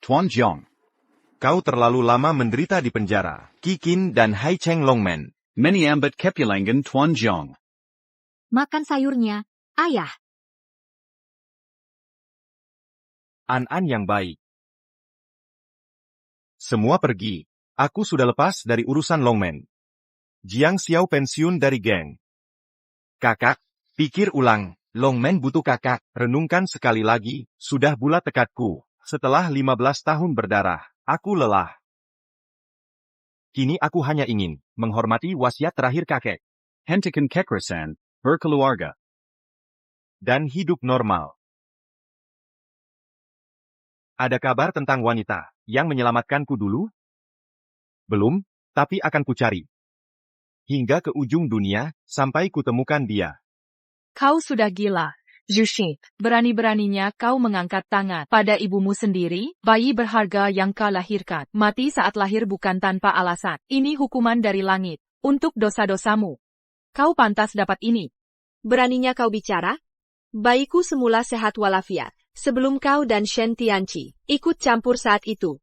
Tuan Jiang. Kau terlalu lama menderita di penjara, Kikin dan Hai Cheng Longmen. Many ambat kepulangan Tuan Jiang. Makan sayurnya, ayah. An-an yang baik. Semua pergi. Aku sudah lepas dari urusan Longmen. Jiang Xiao pensiun dari geng. Kakak, pikir ulang. Longmen butuh kakak. Renungkan sekali lagi. Sudah bulat tekadku. Setelah 15 tahun berdarah, aku lelah. Kini aku hanya ingin menghormati wasiat terakhir kakek. Hentikan kekerasan, berkeluarga. Dan hidup normal. Ada kabar tentang wanita yang menyelamatkanku dulu? Belum, tapi akan kucari. Hingga ke ujung dunia, sampai kutemukan dia. Kau sudah gila, Zhu. Berani-beraninya kau mengangkat tangan pada ibumu sendiri, bayi berharga yang kau lahirkan. Mati saat lahir bukan tanpa alasan. Ini hukuman dari langit, untuk dosa-dosamu. Kau pantas dapat ini. Beraninya kau bicara? Bayiku semula sehat walafiat, sebelum kau dan Shen Tianqi ikut campur saat itu.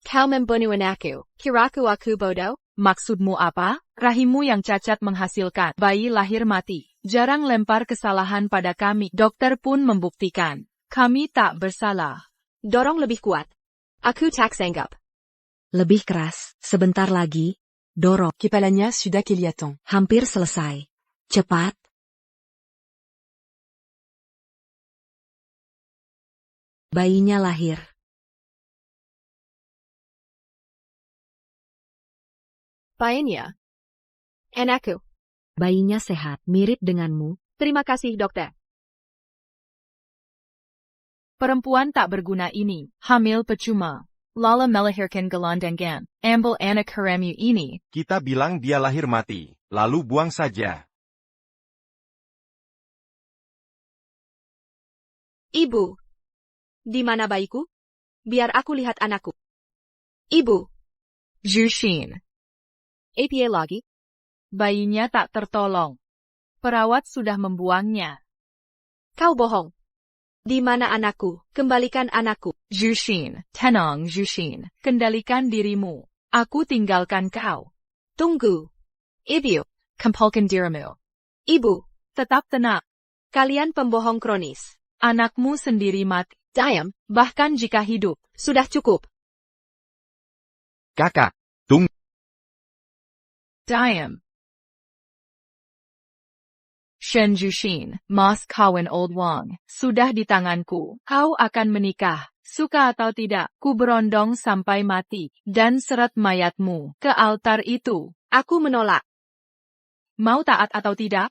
Kau membunuh anakku, kiraku aku bodoh? Maksudmu apa? Rahimmu yang cacat menghasilkan bayi lahir mati. Jarang lempar kesalahan pada kami. Dokter pun membuktikan. Kami tak bersalah. Dorong lebih kuat. Aku tak sanggup. Lebih keras, sebentar lagi. Dorong. Kepalanya sudah kelihatan. Hampir selesai. Cepat. Bayinya lahir. Bayinya. Anakku. Bayinya sehat, mirip denganmu. Terima kasih, dokter. Perempuan tak berguna ini, hamil percuma. Lala melahirkan gelandangan, ambil anak harammu ini. Kita bilang dia lahir mati, lalu buang saja. Ibu. Di mana bayiku? Biar aku lihat anakku. Ibu. Zhu. APA lagi? Bayinya tak tertolong. Perawat sudah membuangnya. Kau bohong. Di mana anakku? Kembalikan anakku. Zhu. Tenang Zhu. Kendalikan dirimu. Aku tinggalkan kau. Tunggu. Ibu. Kempalkan dirimu. Ibu. Tetap tenang. Kalian pembohong kronis. Anakmu sendiri mati. Diam. Bahkan jika hidup. Sudah cukup. Kakak, tunggu. Diam. Shen Zhu, Mas Kawan Old Wang, sudah di tanganku. Kau akan menikah, suka atau tidak. Ku berondong sampai mati, dan seret mayatmu ke altar itu. Aku menolak. Mau taat atau tidak?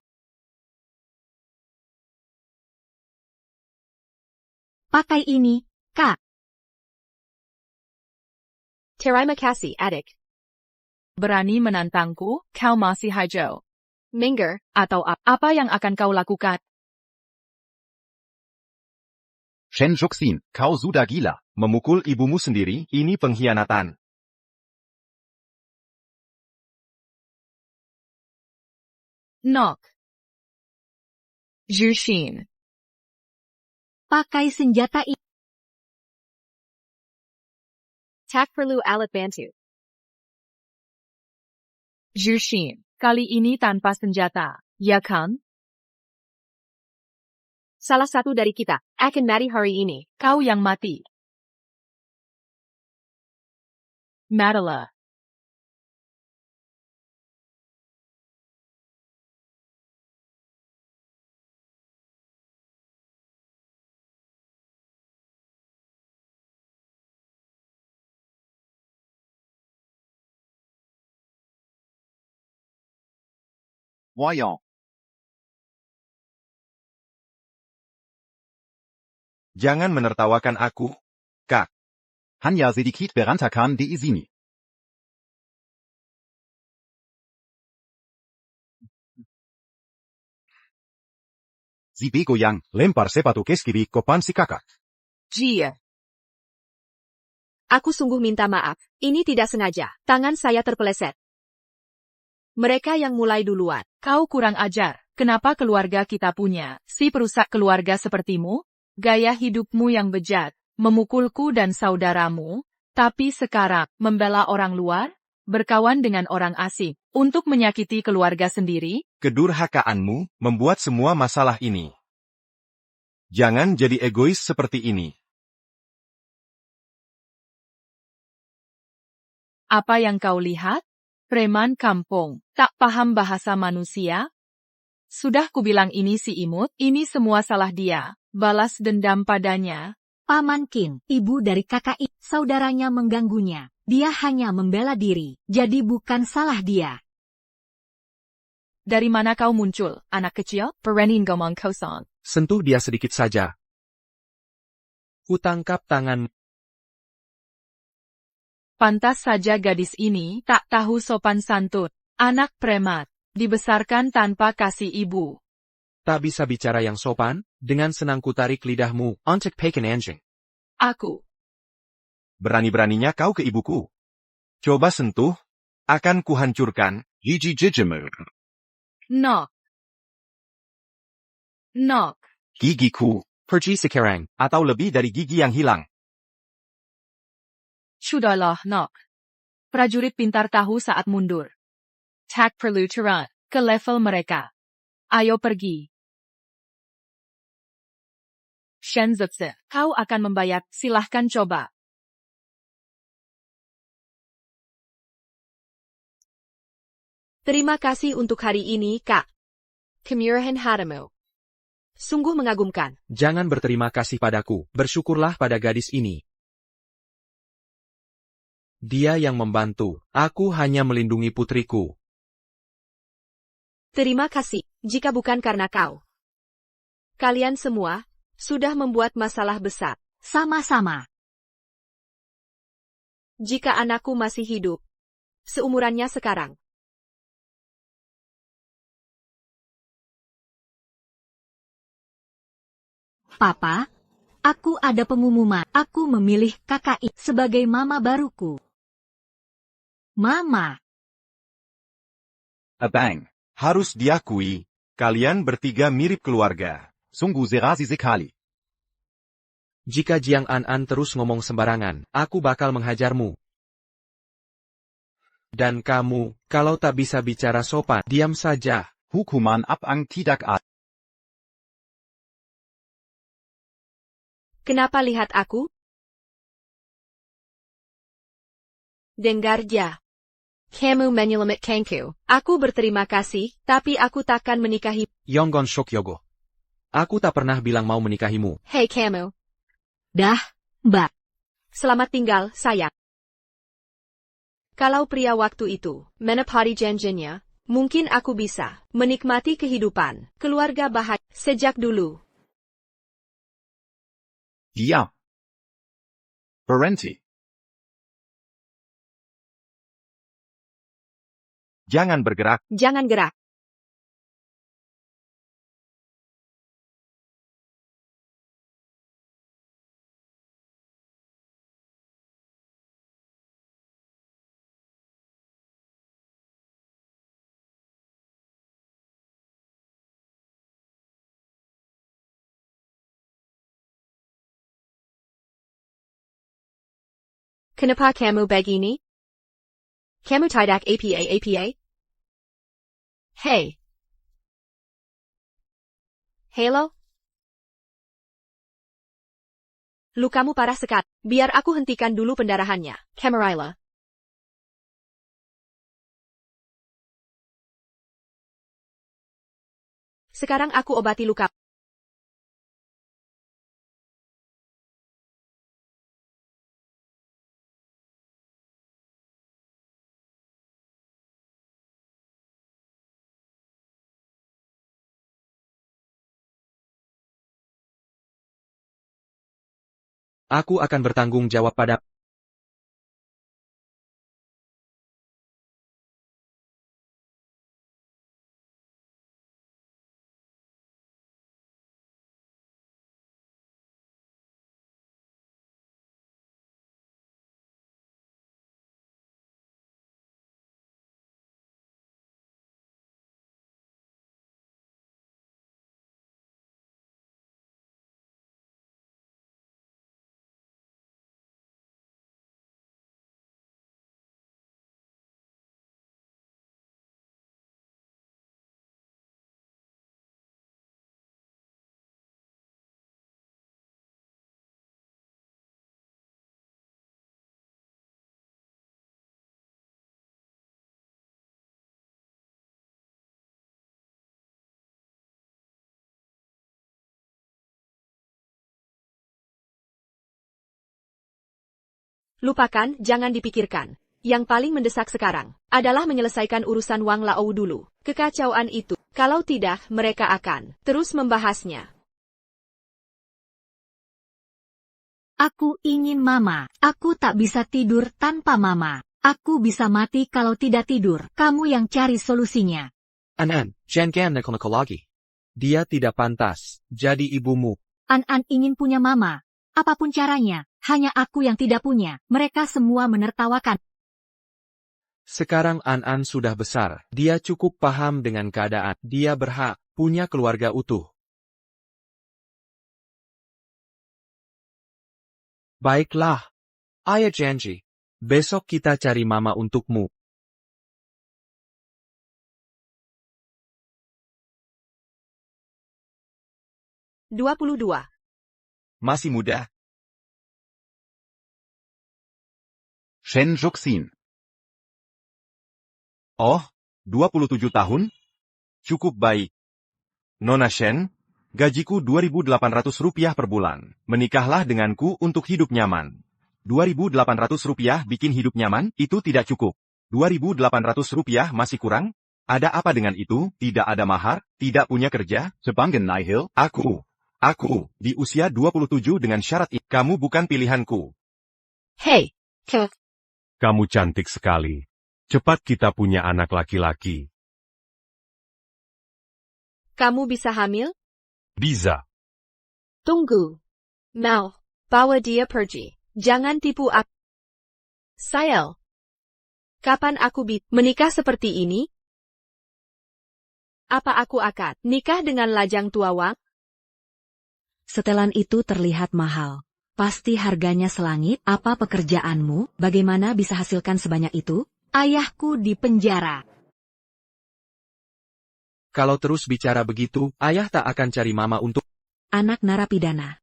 Pakai ini, Kak. Terima kasih, adik. Berani menantangku, kau masih hijau. Minggir. Atau apa yang akan kau lakukan? Shen Zhuxin, kau sudah gila. Memukul ibumu sendiri, ini pengkhianatan. Knock. Zhu. Pakai senjata ini. Tak perlu alat bantu. Zhu. Kali ini tanpa senjata, ya kan? Salah satu dari kita akan mati hari ini. Kau yang mati. Matilah. Voyons. Jangan menertawakan aku, Kak. Hanya sedikit berantakan di sini. Si bego yang lempar sepatu ke kiri kopan si kakak. Jia. Aku sungguh minta maaf. Ini tidak sengaja. Tangan saya terpeleset. Mereka yang mulai duluan. Kau kurang ajar. Kenapa keluarga kita punya si perusak keluarga sepertimu? Gaya hidupmu yang bejat memukulku dan saudaramu, tapi sekarang membela orang luar, berkawan dengan orang asing, untuk menyakiti keluarga sendiri? Kedurhakaanmu membuat semua masalah ini. Jangan jadi egois seperti ini. Apa yang kau lihat? Preman kampung, tak paham bahasa manusia? Sudah kubilang ini si imut, ini semua salah dia, balas dendam padanya. Paman Kin, ibu dari kakak saudaranya mengganggunya. Dia hanya membela diri, jadi bukan salah dia. Dari mana kau muncul, anak kecil? Perenin gomong kosong. Sentuh dia sedikit saja. Kutangkap tangan. Pantas saja gadis ini tak tahu sopan santun. Anak premat, dibesarkan tanpa kasih ibu. Tak bisa bicara yang sopan, dengan senang kutarik lidahmu, untuk pekan anjing. Aku. Berani-beraninya kau ke ibuku. Coba sentuh, akan kuhancurkan. Gigi jijimu. Nok. Nok. Gigiku. Pergi sekarang, atau lebih dari gigi yang hilang. Sudahlah, Nok. Prajurit pintar tahu saat mundur. Tak perlu turun ke level mereka. Ayo pergi. Shenzutsu, kau akan membayar, silahkan coba. Terima kasih untuk hari ini, Kak. Kemurahan hatimu. Sungguh mengagumkan. Jangan berterima kasih padaku, bersyukurlah pada gadis ini. Dia yang membantu, aku hanya melindungi putriku. Terima kasih, jika bukan karena kau. Kalian semua sudah membuat masalah besar. Sama-sama. Jika anakku masih hidup, seumurannya sekarang. Papa, aku ada pengumuman. Aku memilih kakak sebagai mama baruku. Mama. Abang. Harus diakui, kalian bertiga mirip keluarga. Sungguh serasi sekali. Jika Jiang An terus ngomong sembarangan, aku bakal menghajarmu. Dan kamu, kalau tak bisa bicara sopan, diam saja. Hukuman Abang tidak ada. Kenapa lihat aku? Dengarja. Kamu menyelamat kanku. Aku berterima kasih, tapi aku takkan menikahi. Yonggon Shokyogo. Aku tak pernah bilang mau menikahimu. Hei kamu. Dah, Mbak. Selamat tinggal, sayang. Kalau pria waktu itu menepati janjinya, mungkin aku bisa menikmati kehidupan keluarga bahagia sejak dulu. Dia. Berhenti. Jangan bergerak. Jangan gerak. Kenapa kamu begini? Kamu tidak apa? Hey. Halo? Lukamu parah sekali. Biar aku hentikan dulu pendarahannya. Camarilla. Sekarang aku obati luka. Aku akan bertanggung jawab pada Lupakan, jangan dipikirkan. Yang paling mendesak sekarang adalah menyelesaikan urusan Wang Lao dulu. Kekacauan itu, kalau tidak, mereka akan terus membahasnya. Aku ingin mama. Aku tak bisa tidur tanpa mama. Aku bisa mati kalau tidak tidur. Kamu yang cari solusinya. An-an, jangan nakal-nakal lagi. Dia tidak pantas jadi ibumu. An-an ingin punya mama. Apapun caranya, hanya aku yang tidak punya. Mereka semua menertawakan. Sekarang An-an sudah besar. Dia cukup paham dengan keadaan. Dia berhak punya keluarga utuh. Baiklah. Ayah janji. Besok kita cari mama untukmu. (22) Masih muda. Shen Juxin. Oh, 27 tahun? Cukup baik. Nona Shen, gajiku Rp2.800 per bulan. Menikahlah denganku untuk hidup nyaman. Rp2.800 bikin hidup nyaman, itu tidak cukup. Rp2.800 masih kurang? Ada apa dengan itu? Tidak ada mahar, tidak punya kerja? Sebangen Nihil. Aku, di usia 27 dengan syarat itu. Kamu bukan pilihanku. Hei, Kamu cantik sekali. Cepat kita punya anak laki-laki. kamu bisa hamil? Bisa. Tunggu. Mau, bawa dia pergi. Jangan tipu aku. Sayel. Kapan aku menikah seperti ini? Apa aku akan nikah dengan lajang tua Wang? Setelan itu terlihat mahal. Pasti harganya selangit. Apa pekerjaanmu? Bagaimana bisa hasilkan sebanyak itu? Ayahku di penjara. Kalau terus bicara begitu, ayah tak akan cari mama untuk... Anak narapidana.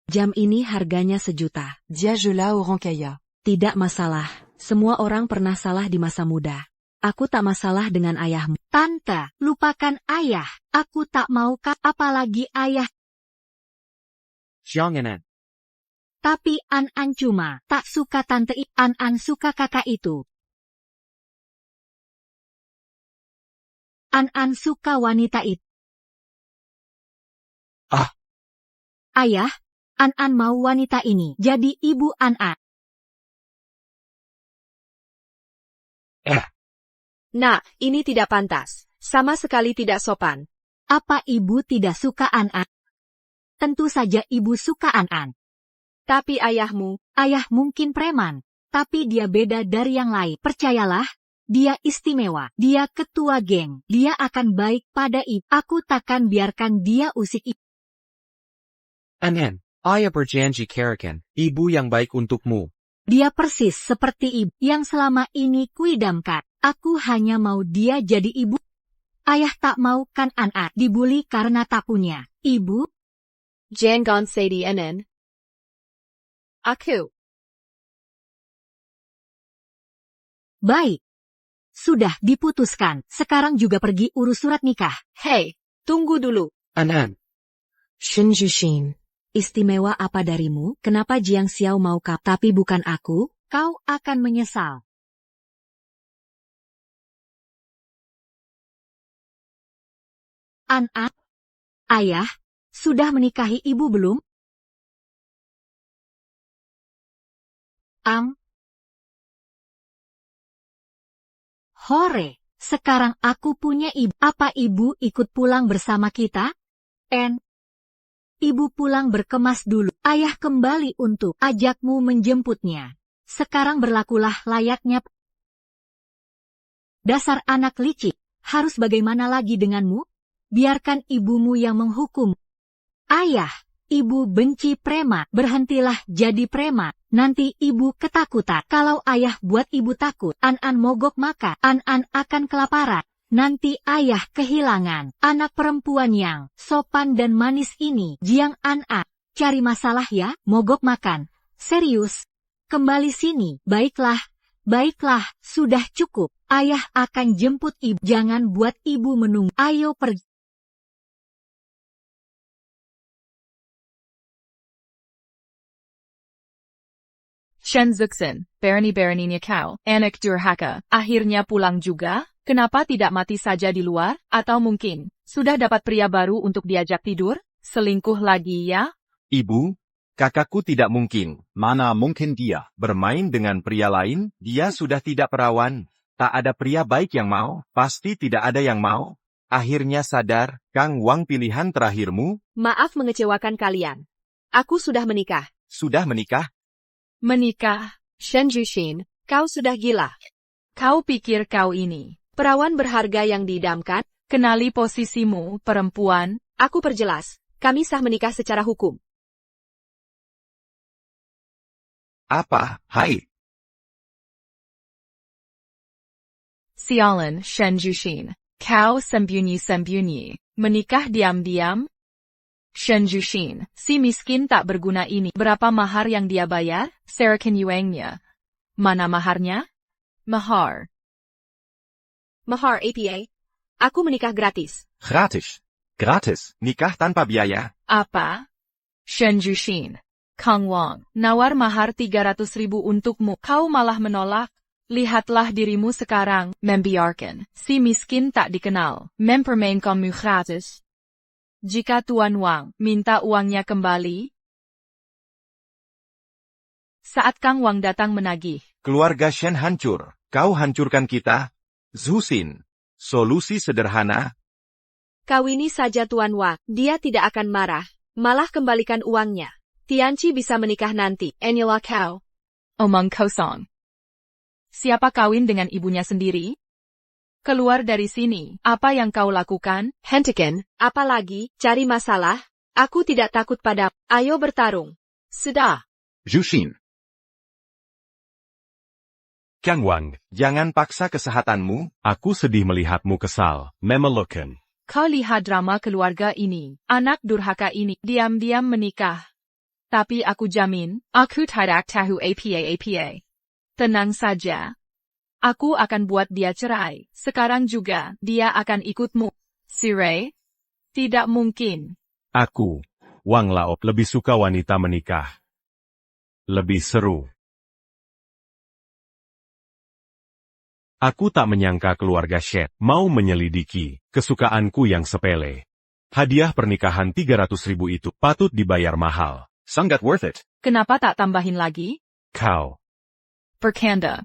Jam ini harganya 1 juta. Diagela au Rankaya. Tidak masalah. Semua orang pernah salah di masa muda. Aku tak masalah dengan ayahmu. Tante, lupakan ayah. Aku tak mau apalagi ayah. Jangan. Tapi An-an cuma tak suka tante An-an suka kakak itu. An-an suka wanita itu. Ah. Ayah, An-an mau wanita ini jadi ibu An-an. Nah, ini tidak pantas. Sama sekali tidak sopan. Apa ibu tidak suka An-an? Tentu saja ibu suka An-an. Tapi ayahmu, Ayah mungkin preman, tapi dia beda dari yang lain. Percayalah, dia istimewa. Dia ketua geng. Dia akan baik pada ibu. Aku takkan biarkan dia usik ibu. An-an, ayah berjanji karakan, ibu yang baik untukmu. Dia persis seperti ibu yang selama ini kuidamkan. Aku hanya mau dia jadi ibu. Ayah tak mau kan An-an dibully karena tak punya ibu. jangan sedih An-an. Aku. Baik. Sudah diputuskan. Sekarang juga pergi urus surat nikah. Hei, tunggu dulu. An-an, Shen Jushin. Istimewa apa darimu? Kenapa Jiang Xiao mau kau tapi bukan aku? Kau akan menyesal. An-an. Ayah, sudah menikahi ibu belum? Hore, sekarang aku punya ibu. Apa ibu ikut pulang bersama kita? Ibu pulang berkemas dulu. Ayah kembali untuk ajakmu menjemputnya. Sekarang berlakulah layaknya. Dasar anak licik, harus bagaimana lagi denganmu? Biarkan ibumu yang menghukum. Ayah, ibu benci preman. Berhentilah jadi preman. Nanti ibu ketakutan. Kalau ayah buat ibu takut, An-an mogok maka An-an akan kelaparan. Nanti ayah kehilangan anak perempuan yang sopan dan manis ini. Jiang An-an, cari masalah ya, mogok makan. Serius? Kembali sini. Baiklah, sudah cukup. Ayah akan jemput ibu. Jangan buat ibu menunggu. Ayo pergi. Shen Zuxin, berani-beraninya kau, anak durhaka, akhirnya pulang juga? Kenapa tidak mati saja di luar? Atau mungkin, sudah dapat pria baru untuk diajak tidur? Selingkuh lagi ya? Ibu, kakakku tidak mungkin Mana mungkin dia? bermain dengan pria lain, dia sudah tidak perawan. Tak ada pria baik yang mau, pasti tidak ada yang mau. Akhirnya sadar, Kang Wang pilihan terakhirmu, Maaf mengecewakan kalian. Aku sudah menikah. sudah menikah? Menikah? Shen Jushin, kau sudah gila. Kau pikir kau ini? Perawan berharga yang diidamkan? Kenali posisimu, perempuan? Aku perjelas. Kami sah menikah secara hukum. Apa, hai? Sialan, Shen Jushin. Kau sembunyi-sembunyi. Menikah diam-diam? Shen Jushin, si miskin tak berguna ini. Berapa mahar yang dia bayar? Serakan yuangnya. Mana maharnya? Mahar. Mahar APA. Aku menikah gratis. Gratis. Gratis. Nikah tanpa biaya? Apa? Shen Jushin. Kang Wang, nawar mahar 300.000 untukmu. Kau malah menolak. Lihatlah dirimu sekarang, membiarkan si miskin tak dikenal, mempermainkanmu gratis. Jika Tuan Wang minta uangnya kembali. Saat Kang Wang datang menagih, Keluarga Shen hancur. Kau hancurkan kita? Zusin. Solusi sederhana. Kawini saja Tuan Wang. Dia tidak akan marah. Malah kembalikan uangnya. Tianqi bisa menikah nanti. Inilah kau. omong kosong. Siapa kawin dengan ibunya sendiri? Keluar dari sini. Apa yang kau lakukan? Hentikan. Apalagi, cari masalah? Aku tidak takut pada. Ayo bertarung. Sudah. Jushin. Kang Wang, Jangan paksa kesehatanmu. aku sedih melihatmu kesal, memelukan. Kau lihat drama keluarga ini. Anak durhaka ini diam-diam menikah. Tapi aku jamin, aku tidak tahu apa-apa. Tenang saja. Aku akan buat dia cerai. Sekarang juga, dia akan ikutmu. Sirai? Tidak mungkin. Aku, Wang Laop, lebih suka wanita menikah. Lebih seru. Aku tak menyangka keluarga Shen mau menyelidiki kesukaanku yang sepele. Hadiah pernikahan 300.000 itu patut dibayar mahal. Sangat worth it. Kenapa tak tambahin lagi? Kau. Bercanda.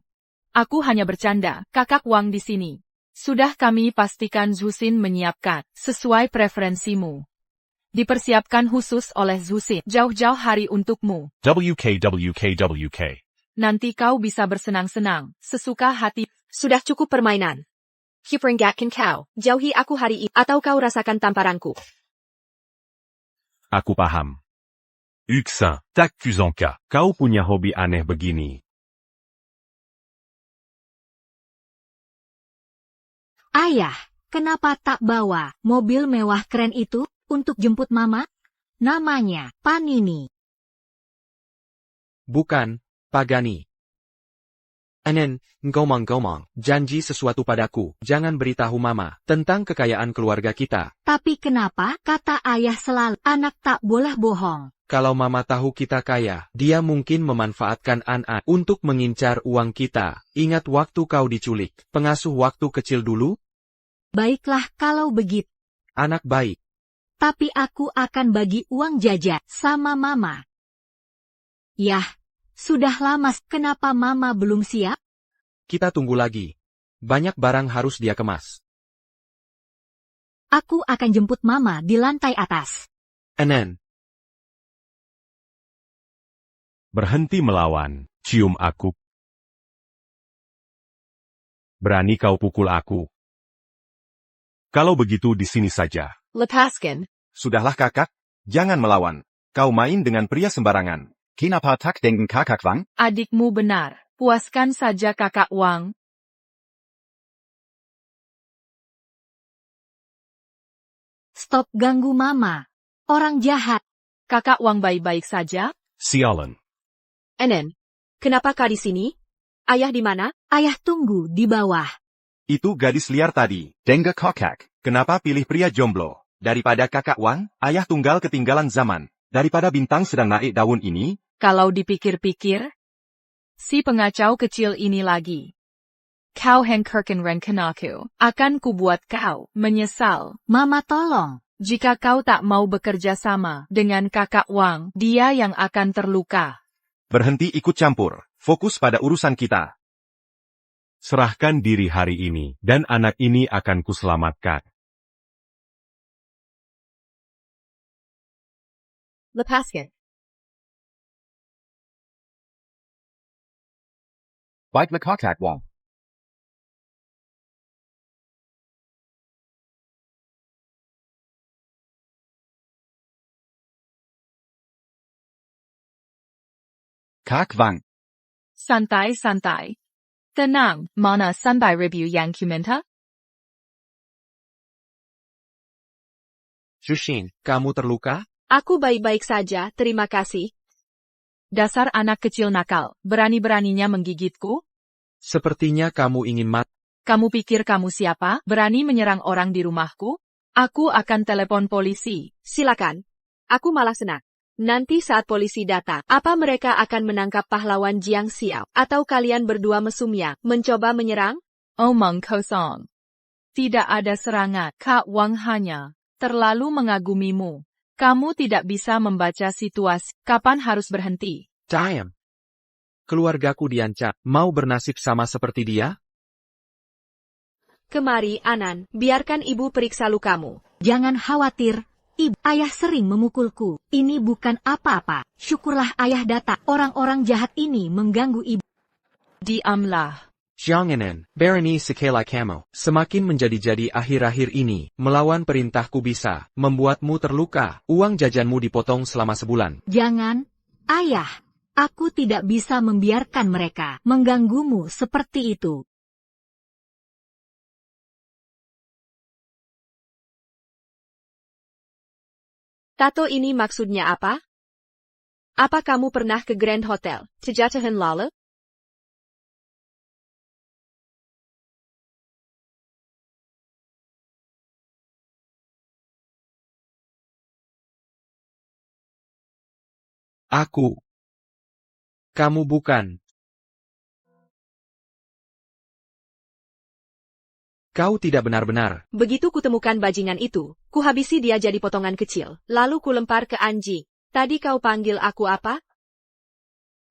Aku hanya bercanda, kakak Wang di sini. Sudah kami pastikan Zusin menyiapkan, sesuai preferensimu. Dipersiapkan khusus oleh Zusin, jauh-jauh hari untukmu. WK. Nanti kau bisa bersenang-senang, sesuka hati. Sudah cukup permainan. Kiperingatkan kau. Jauhi aku hari ini, atau kau rasakan tamparanku. Aku paham. Yuxin, tak Kuzonka, kau punya hobi aneh begini. Ayah, kenapa tak bawa mobil mewah keren itu untuk jemput mama? Namanya Panini. Bukan, Pagani. Anen, ngomong-ngomong, janji sesuatu padaku, jangan beritahu mama tentang kekayaan keluarga kita. Tapi kenapa kata ayah selalu anak tak boleh bohong? Kalau mama tahu kita kaya, dia mungkin memanfaatkan An-An untuk mengincar uang kita. Ingat waktu kau diculik, pengasuh waktu kecil dulu? Baiklah kalau begitu. Anak baik. Tapi aku akan bagi uang jajan sama mama. Yah, sudah lama. Kenapa mama belum siap? Kita tunggu lagi. Banyak barang harus dia kemas. Aku akan jemput mama di lantai atas. Anen. Berhenti melawan, cium aku. Berani kau pukul aku? Kalau begitu di sini saja. Lepaskan. Sudahlah kakak, jangan melawan. Kau main dengan pria sembarangan. Kenapa tak dengan kakak Wang? Adikmu benar, puaskan saja kakak Wang. Stop ganggu mama. Orang jahat. Kakak Wang baik-baik saja? Sialan. Anen. Kenapa kau di sini? Ayah di mana? Ayah tunggu di bawah. Itu gadis liar tadi. Dengar kokak. Kenapa pilih pria jomblo? Daripada kakak Wang, ayah tunggal ketinggalan zaman. Daripada bintang sedang naik daun ini, Kalau dipikir-pikir, Si pengacau kecil ini lagi. Kau hengkerkan rencanaku, akan kubuat kau menyesal. Mama tolong. Jika kau tak mau bekerja sama dengan kakak Wang, dia yang akan terluka. Berhenti ikut campur, fokus pada urusan kita. Serahkan diri hari ini, dan anak ini akan kuselamatkan. Lepaskan. Baiklah kakak Wang. Kak Wang. Santai-santai. Tenang, mana sampai review yang ku minta? Jushin, kamu terluka? Aku baik-baik saja, terima kasih. Dasar anak kecil nakal, berani-beraninya menggigitku? Sepertinya kamu ingin mati. Kamu pikir kamu siapa? Berani menyerang orang di rumahku? Aku akan telepon polisi. Silakan. Aku malah senang. Nanti saat polisi datang, apa mereka akan menangkap pahlawan Jiang Xiao? Atau kalian berdua mesumnya, mencoba menyerang? Omong kosong. Tidak ada serangan, Kak Wang hanya terlalu mengagumimu. Kamu tidak bisa membaca situasi. Kapan harus berhenti? Diam. Keluargaku diancam. Mau bernasib sama seperti dia? Kemari, Anan, biarkan ibu periksa lukamu. Jangan khawatir. Ibu, ayah sering memukulku. Ini bukan apa-apa. Syukurlah ayah datang. Orang-orang jahat ini mengganggu ibu. Diamlah. Janganan, Berani sekali kamu. Semakin menjadi-jadi akhir-akhir ini, melawan perintahku bisa membuatmu terluka. Uang jajanmu dipotong selama sebulan. Jangan, ayah. Aku tidak bisa membiarkan mereka mengganggumu seperti itu. Tato ini maksudnya apa? Apa kamu pernah ke Grand Hotel, Tejatahan Lala? Aku. Kamu bukan. Kau tidak benar-benar. Begitu kutemukan bajingan itu, kuhabisi dia jadi potongan kecil, lalu kulempar ke anjing. Tadi kau panggil aku apa?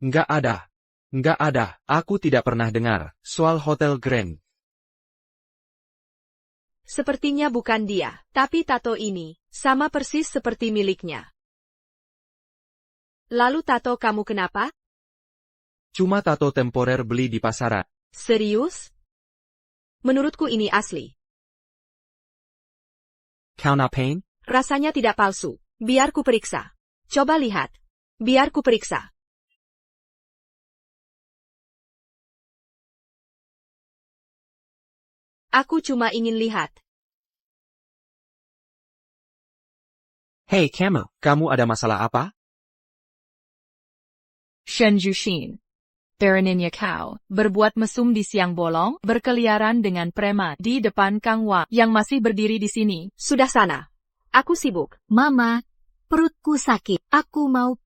Nggak ada. Nggak ada. Aku tidak pernah dengar soal Hotel Grand. Sepertinya bukan dia, tapi tato ini, sama persis seperti miliknya. Lalu tato kamu kenapa? Cuma tato temporer beli di pasaran. Serius? Menurutku ini asli. Kau ngapain? Rasanya tidak palsu. Biar ku periksa. Coba lihat. Biar ku periksa. Aku cuma ingin lihat. Hei kamu ada masalah apa? Shen Jushin. Beraninya kau berbuat mesum di siang bolong, berkeliaran dengan preman di depan Kang Wang yang masih berdiri di sini. Sudah sana. Aku sibuk. Mama, perutku sakit. Aku mau.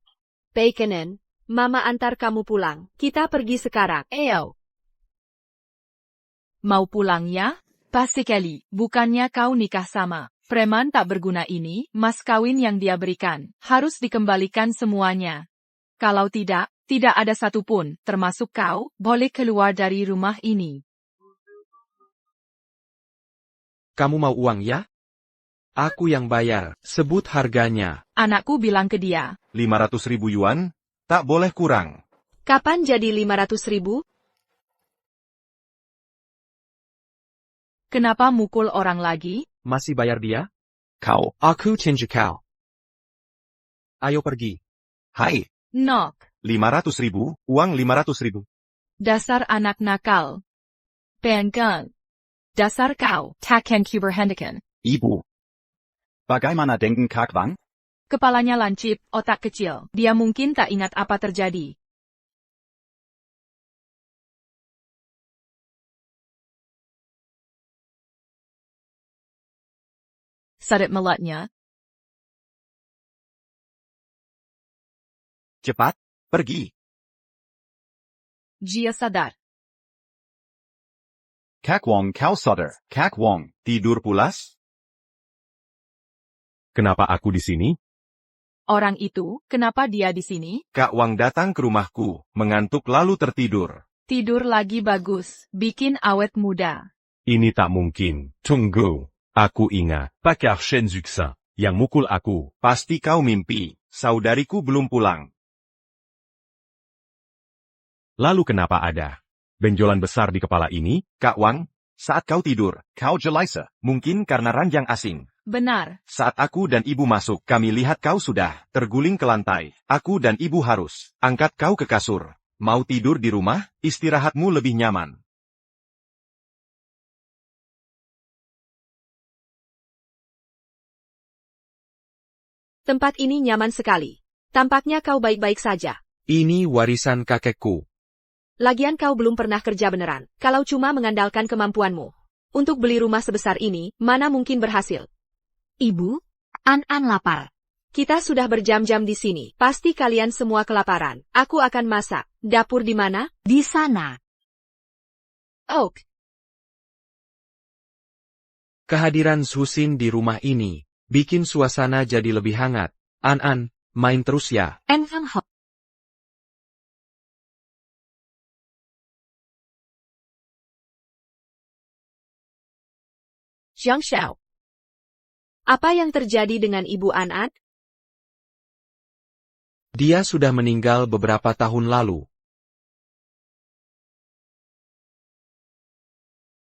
Baconen, Mama antar kamu pulang. Kita pergi sekarang. Eyo. Mau pulang ya? Pasikali, bukannya kau nikah sama preman tak berguna ini, mas kawin yang dia berikan, harus dikembalikan semuanya. Kalau tidak ada satupun, termasuk kau, boleh keluar dari rumah ini. Kamu mau uang ya? Aku yang bayar, sebut harganya. Anakku bilang ke dia. 500.000 yuan? Tak boleh kurang. Kapan jadi 500.000? Kenapa mukul orang lagi? Masih bayar dia? Kau. Aku tinju kau. Ayo pergi. Hai, Nok. 500.000, uang 500.000. Dasar anak nakal. Banggan. Dasar kau, takkan ku berhentikan. Ibu. Bagaimana dengan Kak Wang? Kepalanya lancip, otak kecil. Dia mungkin tak ingat apa terjadi. Sadat mulutnya. Cepat, pergi. Jia sadar. Kak Wong kau sadar. Kak Wong. Tidur pulas? Kenapa aku di sini? Orang itu, kenapa dia di sini? Kak Wang datang ke rumahku, mengantuk lalu tertidur. Tidur lagi bagus, bikin awet muda. Ini tak mungkin. Tunggu. Aku ingat. Pakar Shen Zuxin yang mukul aku. Pasti kau mimpi, saudariku belum pulang. Lalu kenapa ada benjolan besar di kepala ini? Kak Wang, saat kau tidur, Kau jelaisa. mungkin karena ranjang asing. Benar. Saat aku dan ibu masuk, kami lihat kau sudah terguling ke lantai. Aku dan ibu harus angkat kau ke kasur. Mau tidur di rumah, istirahatmu lebih nyaman. Tempat ini nyaman sekali. Tampaknya kau baik-baik saja. Ini warisan kakekku. Lagian kau belum pernah kerja beneran. Kalau cuma mengandalkan kemampuanmu. Untuk beli rumah sebesar ini, mana mungkin berhasil. Ibu, An-An lapar. Kita sudah berjam-jam di sini. Pasti kalian semua kelaparan. Aku akan masak. Dapur di mana? Di sana. Oak. Kehadiran Zuxin di rumah ini bikin suasana jadi lebih hangat. An-An, main terus ya. Enfang Ho. Jiang Xiao. Apa yang terjadi dengan Ibu An-An? Dia sudah meninggal beberapa tahun lalu.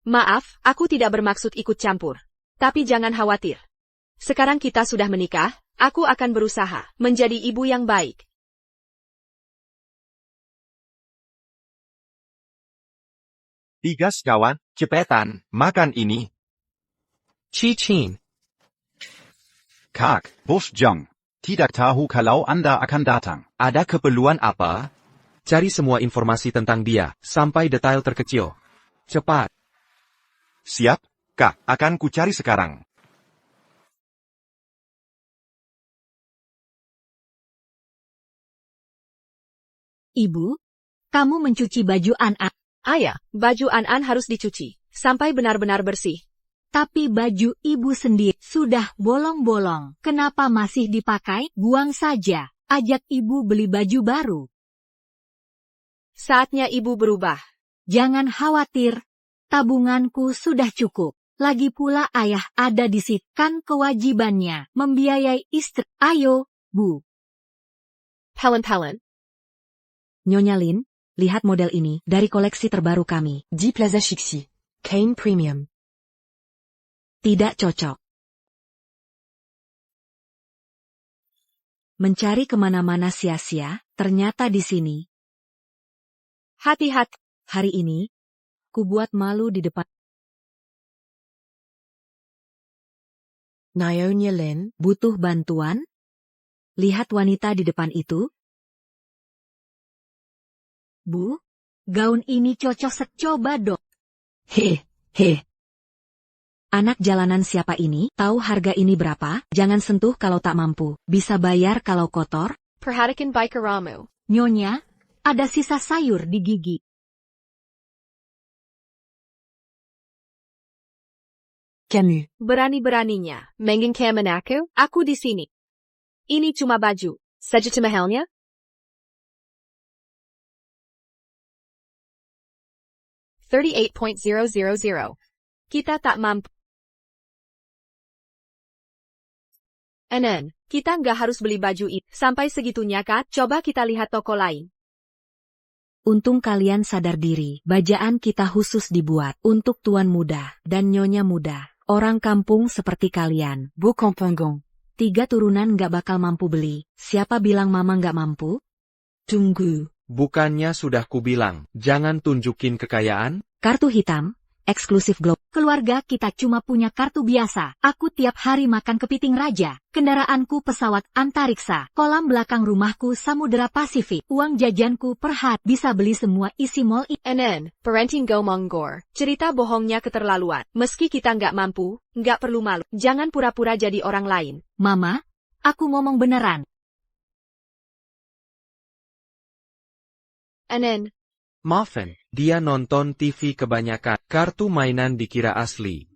Maaf, aku tidak bermaksud ikut campur. Tapi jangan khawatir. Sekarang kita sudah menikah, aku akan berusaha menjadi ibu yang baik. Tiga sekawan, cepetan, makan ini. Qi-Qin, Kak, Bos Jang. Tidak tahu kalau Anda akan datang. Ada keperluan apa? cari semua informasi tentang dia, sampai detail terkecil. Cepat. Siap, Kak, akan ku cari sekarang. Ibu, kamu mencuci baju An-An. Ayah, baju An-An harus dicuci, sampai benar-benar bersih. Tapi baju ibu sendiri sudah bolong-bolong. Kenapa masih dipakai? Buang saja. Ajak ibu beli baju baru. Saatnya ibu berubah. Jangan khawatir. Tabunganku sudah cukup. Lagi pula ayah ada di situ. Kan kewajibannya membiayai istri. Ayo, Bu. Helen. Nyonya Lin, lihat model ini dari koleksi terbaru kami. Di Plaza Chixi. Kane Premium. Tidak cocok. Mencari kemana-mana sia-sia, ternyata di sini. Hati-hati. Hari ini, ku buat malu di depan. Nyonya Lin. Butuh bantuan? Lihat wanita di depan itu. Bu, gaun ini cocok coba dong. He. Anak jalanan siapa ini? Tahu harga ini berapa? Jangan sentuh kalau tak mampu. Bisa bayar kalau kotor? Perhatikan bikeramu. Nyonya, ada sisa sayur di gigi. Camus. Berani-beraninya menginginkan aku di sini. Ini cuma baju. Sejuta mahalnya? $38,000. Kita tak mampu. Kita nggak harus beli baju itu. Sampai segitunya kah? Coba kita lihat toko lain. Untung kalian sadar diri. Bajaan kita khusus dibuat untuk tuan muda dan nyonya muda. Orang kampung seperti kalian. Beau Campangon. 3 turunan nggak bakal mampu beli. Siapa bilang mama nggak mampu? Tunggu. Bukannya sudah kubilang, jangan tunjukin kekayaan? Kartu hitam, eksklusif Globe. Keluarga kita cuma punya kartu biasa. Aku tiap hari makan kepiting raja. Kendaraanku pesawat antariksa. Kolam belakang rumahku Samudera Pasifik. Uang jajanku per hari bisa beli semua isi mall ini. Parenting Go Monggor. Cerita bohongnya keterlaluan. Meski kita nggak mampu, nggak perlu malu. Jangan pura-pura jadi orang lain. Mama, aku ngomong beneran. Muffin, dia nonton TV kebanyakan. Kartu mainan dikira asli.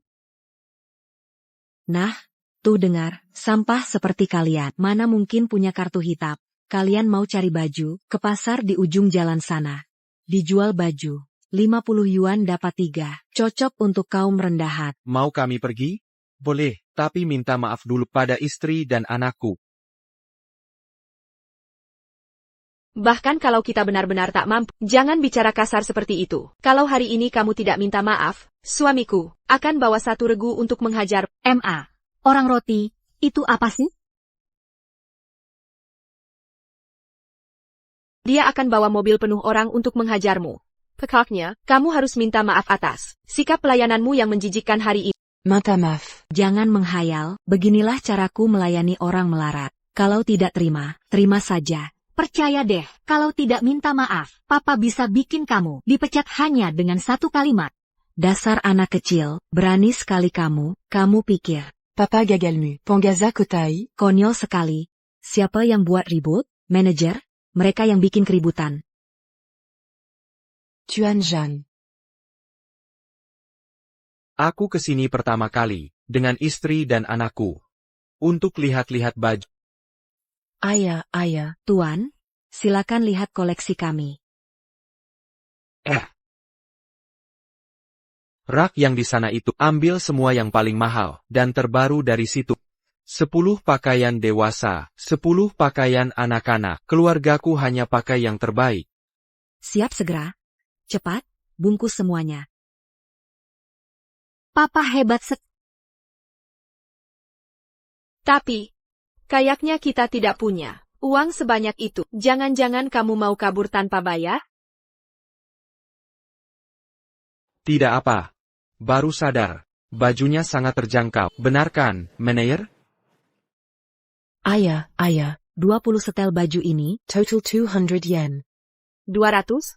Nah, tuh dengar, sampah seperti kalian. Mana mungkin punya kartu hitam? Kalian mau cari baju, ke pasar di ujung jalan sana. Dijual baju. 50 yuan dapat 3. Cocok untuk kaum rendahan. Mau kami pergi? Boleh, tapi minta maaf dulu pada istri dan anakku. Bahkan kalau kita benar-benar tak mampu, jangan bicara kasar seperti itu. Kalau hari ini kamu tidak minta maaf, suamiku akan bawa 1 regu untuk menghajar. MA. Orang roti, itu apa sih? Dia akan bawa mobil penuh orang untuk menghajarmu. Pekaknya, kamu harus minta maaf atas sikap pelayananmu yang menjijikkan hari ini. Minta maaf. Jangan menghayal, beginilah caraku melayani orang melarat. Kalau tidak terima, terima saja. Percaya deh, kalau tidak minta maaf, Papa bisa bikin kamu dipecat hanya dengan 1 kalimat. Dasar anak kecil, berani sekali kamu pikir. Papa gagalmu. Penggaza kotai. Konyol sekali. Siapa yang buat ribut? Manajer? Mereka yang bikin keributan. Tuan Jean. Aku kesini pertama kali, dengan istri dan anakku. Untuk lihat-lihat baju. Ayah. Tuan, silakan lihat koleksi kami. Rak yang di sana itu, ambil semua yang paling mahal, dan terbaru dari situ. 10 pakaian dewasa, 10 pakaian anak-anak. Keluargaku hanya pakai yang terbaik. Siap segera. Cepat, bungkus semuanya. Papa hebat Tapi, kayaknya kita tidak punya uang sebanyak itu. Jangan-jangan kamu mau kabur tanpa bayar? Tidak apa. Baru sadar. Bajunya sangat terjangkau. Benarkan, manajer? Ayah. 20 setel baju ini, Total 200 yen. 200?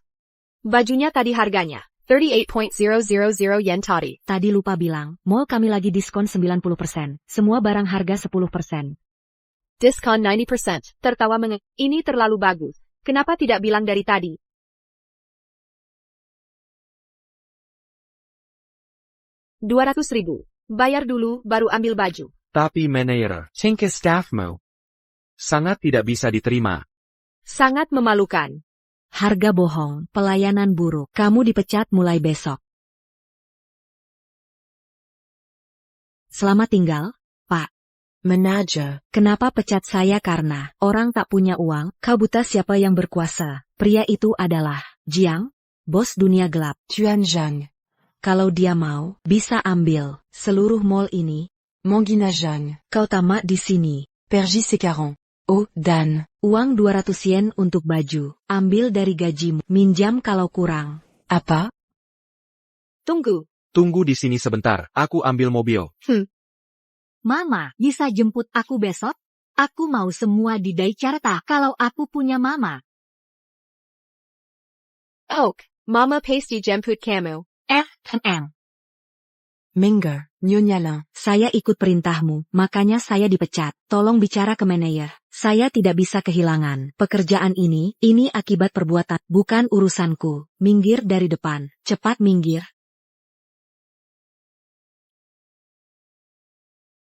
Bajunya tadi harganya 38.000 yen tadi. tadi lupa bilang, mall kami lagi diskon 90%. Semua barang harga 10%. Diskon 90%. Tertawa ini terlalu bagus. Kenapa tidak bilang dari tadi? $200.000. Bayar dulu, baru ambil baju. Tapi manajer, tingkah staffmu sangat tidak bisa diterima. Sangat memalukan. Harga bohong, pelayanan buruk. Kamu dipecat mulai besok. Selamat tinggal, Pak. Manager. Kenapa pecat saya? Karena orang tak punya uang. Kau buta? Siapa yang berkuasa? Pria itu adalah Jiang, bos dunia gelap. Tuan Jean. Kalau dia mau, bisa ambil seluruh mall ini. Mangina Jean. Kau tamat di sini. Pergi sekarang. Oh, Dan. Uang 200 yen untuk baju. Ambil dari gajimu. Minjam kalau kurang. Apa? Tunggu. Tunggu di sini sebentar, aku ambil mobil. Mama, bisa jemput aku besok? Aku mau semua di Daicarta kalau aku punya mama. Oak, Mama Pasty jemput kamu. Minger. Nyonyalin. Saya ikut perintahmu, makanya saya dipecat. Tolong bicara ke manajer. Saya tidak bisa kehilangan pekerjaan ini akibat perbuatan, bukan urusanku. Minggir dari depan, cepat minggir.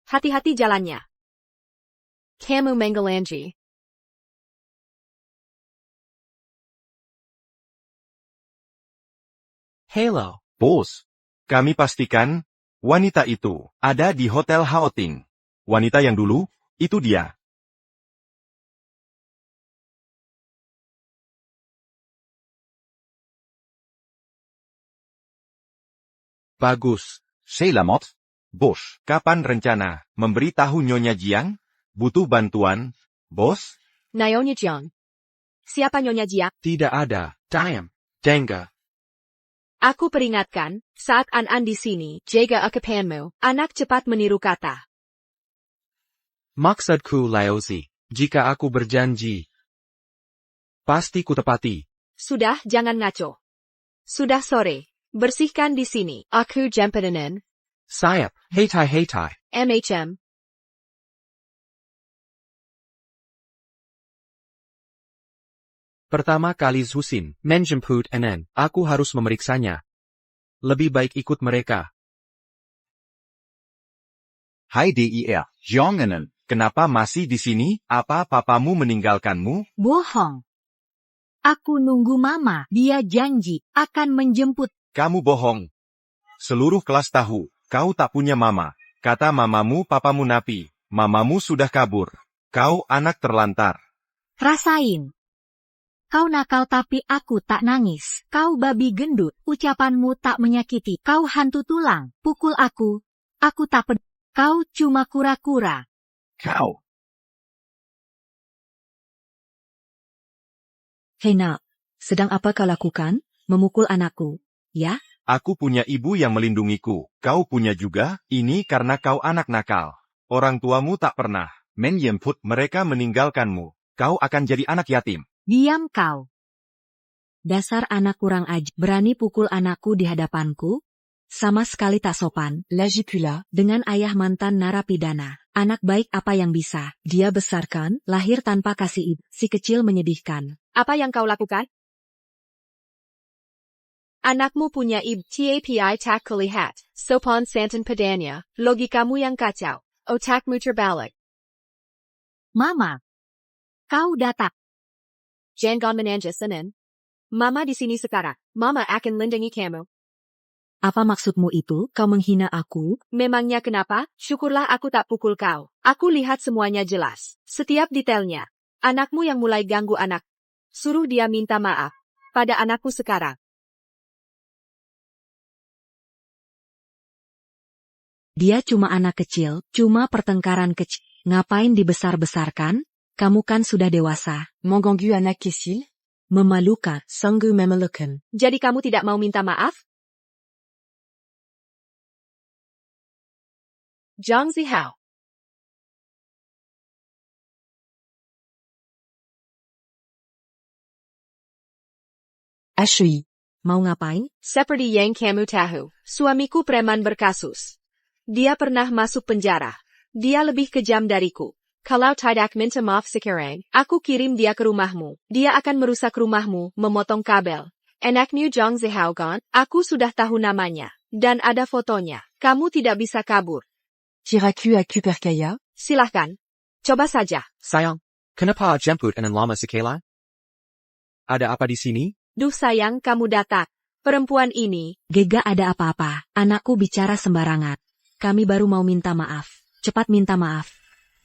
Hati-hati jalannya. Kamu Mengalanji. Hello. Bos, kami pastikan wanita itu ada di Hotel Haoting. Wanita yang dulu, itu dia. Bagus. Selamat, bos. Kapan rencana memberitahu Nyonya Jiang? Butuh bantuan, bos? Nyonya Jiang. Siapa Nyonya Jiang? Tidak ada. Diam. Denga. Aku peringatkan, saat An di sini, jaga akapanmu, anak cepat meniru kata. Maksudku Laozi, jika aku berjanji, pasti kutepati. Sudah, jangan ngaco. Sudah sore, bersihkan di sini. Aku jemputanen. Sayap, hetai. MHM. Pertama kali Zusin menjemput Enen, aku harus memeriksanya. Lebih baik ikut mereka. Hai Dir, Jongenen, kenapa masih di sini? Apa papamu meninggalkanmu? Bohong. Aku nunggu mama, dia janji akan menjemput. Kamu bohong. Seluruh kelas tahu, kau tak punya mama. Kata mamamu papamu napi, mamamu sudah kabur. Kau anak terlantar. Rasain. Kau nakal tapi aku tak nangis. Kau babi gendut, ucapanmu tak menyakiti. Kau hantu tulang, pukul aku tak peduli. Kau cuma kura-kura. Kau. Hei nak, sedang apa kau lakukan? Memukul anakku, ya? Aku punya ibu yang melindungiku. Kau punya juga, ini karena kau anak nakal. Orang tuamu tak pernah menjemput, mereka meninggalkanmu. Kau akan jadi anak yatim. Diam kau. Dasar anak kurang ajar, berani pukul anakku di hadapanku? Sama sekali tak sopan. Lagipula. Dengan ayah mantan narapidana. Anak baik apa yang bisa? Dia besarkan, lahir tanpa kasih ibu. Si kecil menyedihkan. Apa yang kau lakukan? Anakmu punya ibu. Tapi tak kulihat. Sopan santan padanya. Logikamu yang kacau. Otakmu terbalik. Mama. Kau datang. Jangan menanja Senin. Mama di sini sekarang. Mama akan lindungi kamu. Apa maksudmu itu? Kau menghina aku? Memangnya kenapa? Syukurlah aku tak pukul kau. Aku lihat semuanya jelas. Setiap detailnya. Anakmu yang mulai ganggu anak. Suruh dia minta maaf. Pada anakku sekarang. Dia cuma anak kecil, cuma pertengkaran kecil. Ngapain dibesar-besarkan? Kamu kan sudah dewasa. Mengganggu anak kecil? Memalukan. Sungguh memalukan. Jadi kamu tidak mau minta maaf? Zhang Zihao. HEI. Mau ngapain? Seperti yang kamu tahu, suamiku preman berkasus. Dia pernah masuk penjara. Dia lebih kejam dariku. Kalau tidak minta maaf sekarang, aku kirim dia ke rumahmu. Dia akan merusak rumahmu, memotong kabel. Anakmu Zhang Zihao kan? Aku sudah tahu namanya. Dan ada fotonya. Kamu tidak bisa kabur. Kiraku aku percaya? Silahkan. Coba saja. Sayang, kenapa jemput Enen lama sekali? Ada apa di sini? Duh sayang kamu datang. Perempuan ini. Gega ada apa-apa. Anakku bicara sembarangan. Kami baru mau minta maaf. Cepat minta maaf.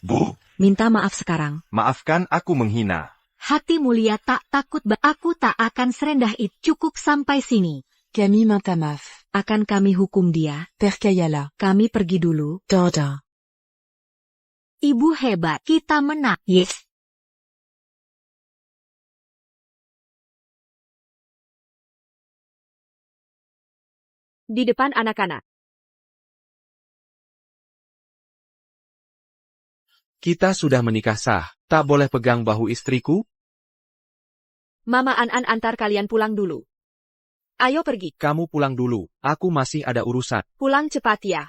Bu, Minta maaf sekarang. maafkan aku menghina. Hati mulia tak takut. Aku tak akan serendah itu. Cukup sampai sini. Kami minta maaf. Akan kami hukum dia. Percayalah. Kami pergi dulu. Dodo. Ibu hebat. Kita menang. Yes. Di depan anak-anak. Kita sudah menikah sah. Tak boleh pegang bahu istriku? Mama An antar kalian pulang dulu. Ayo pergi. Kamu pulang dulu. Aku masih ada urusan. Pulang cepat ya.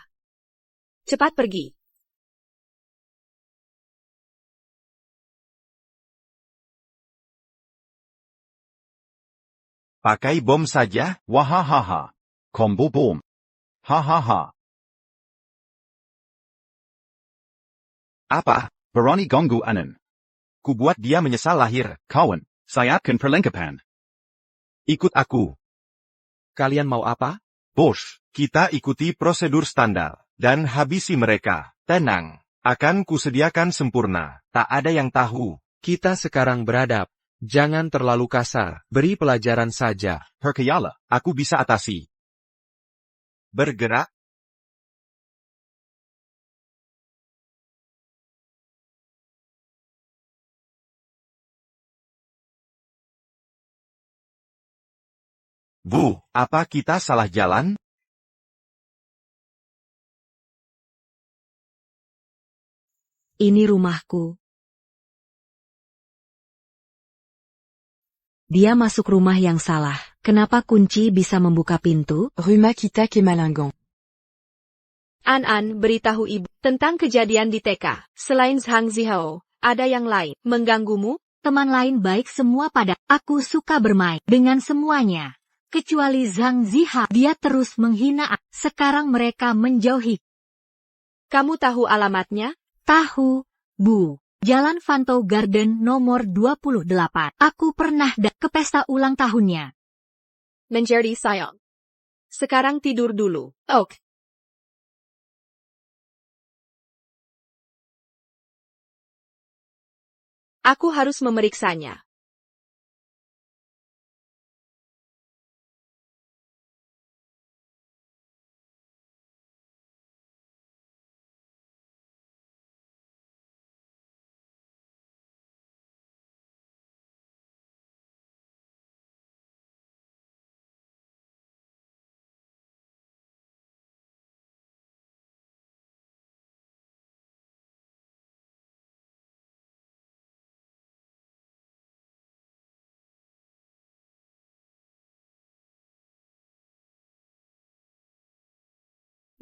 Cepat pergi. Pakai bom saja? Wahahaha. Combo boom. Hahaha. Apa? Berani ganggu Enen. Kubuat dia menyesal lahir. Kawan, saya akan perlengkapan. Ikut aku. Kalian mau apa? Bos, kita ikuti prosedur standar. Dan habisi mereka. Tenang. Akan kusediakan sempurna. Tak ada yang tahu. Kita sekarang beradab. Jangan terlalu kasar. Beri pelajaran saja. Percayalah, aku bisa atasi. Bergerak. Bu, apa kita salah jalan? Ini rumahku. Dia masuk rumah yang salah. Kenapa kunci bisa membuka pintu? Ruma kita ke Malangon. An beritahu ibu tentang kejadian di TK. Selain Zhang Zihao, ada yang lain mengganggumu? Teman lain baik semua pada. Aku suka bermain dengan semuanya. Kecuali Zhang Ziha. Dia terus menghina aku. Sekarang mereka menjauhi. Kamu tahu alamatnya? Tahu, Bu. Jalan Fanto Garden nomor 28. Aku pernah ke pesta ulang tahunnya. Menjadi sayang. Sekarang tidur dulu. Ok. Aku harus memeriksanya.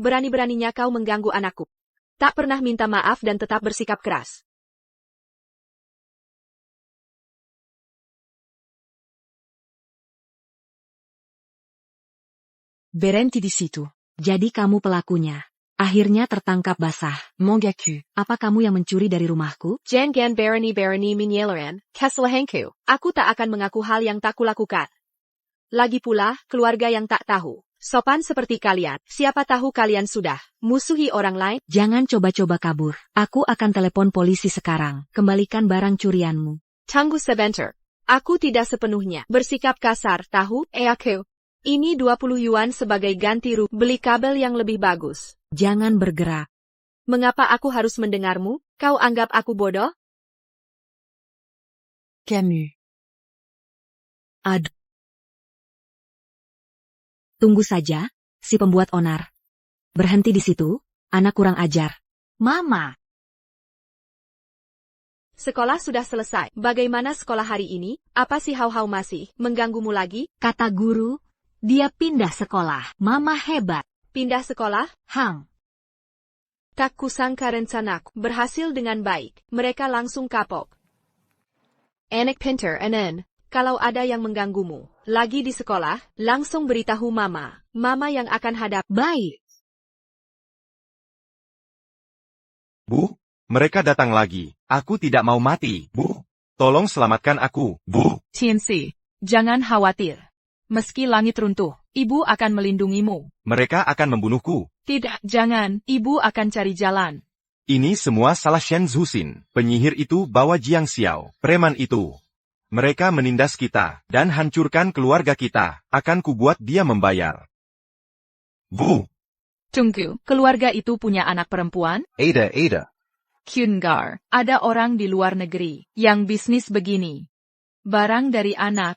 Berani-beraninya kau mengganggu anakku. Tak pernah minta maaf dan tetap bersikap keras. Berhenti di situ. Jadi kamu pelakunya. Akhirnya tertangkap basah. Mangaku. Apa kamu yang mencuri dari rumahku? Jangan berani-berani menyeleran, kesalahanku. Aku tak akan mengaku hal yang tak kulakukan. Lagi pula, keluarga yang tak tahu. Sopan seperti kalian, siapa tahu kalian sudah musuhi orang lain? Jangan coba-coba kabur. Aku akan telepon polisi sekarang. Kembalikan barang curianmu. Tunggu sebentar. Aku tidak sepenuhnya bersikap kasar, tahu? Aku. Ini 20 yuan sebagai ganti rugi. Beli kabel yang lebih bagus. Jangan bergerak. Mengapa aku harus mendengarmu? Kau anggap aku bodoh? Camus. Aduh. Tunggu saja, si pembuat onar. Berhenti di situ, anak kurang ajar. Mama. Sekolah sudah selesai. Bagaimana sekolah hari ini? Apa si Hau-Hau masih mengganggumu lagi? Kata guru, dia pindah sekolah. Mama hebat. Pindah sekolah? Hang. Tak kusangka rencanaku berhasil dengan baik. Mereka langsung kapok. Anak pinter, Anen. Kalau ada yang mengganggumu, lagi di sekolah, langsung beritahu Mama. Mama yang akan hadap. Baik. Bu, mereka datang lagi. Aku tidak mau mati. Bu, tolong selamatkan aku. Bu. Tianxi, jangan khawatir. Meski langit runtuh, ibu akan melindungimu. Mereka akan membunuhku. Tidak, jangan. Ibu akan cari jalan. Ini semua salah Shen Zuxin. Penyihir itu bawa Jiang Xiao. Preman itu. Mereka menindas kita, dan hancurkan keluarga kita. Akan kubuat dia membayar. Bu. Tunggu, keluarga itu punya anak perempuan? Ada. Kyungar, ada orang di luar negeri yang bisnis begini. Barang dari anak.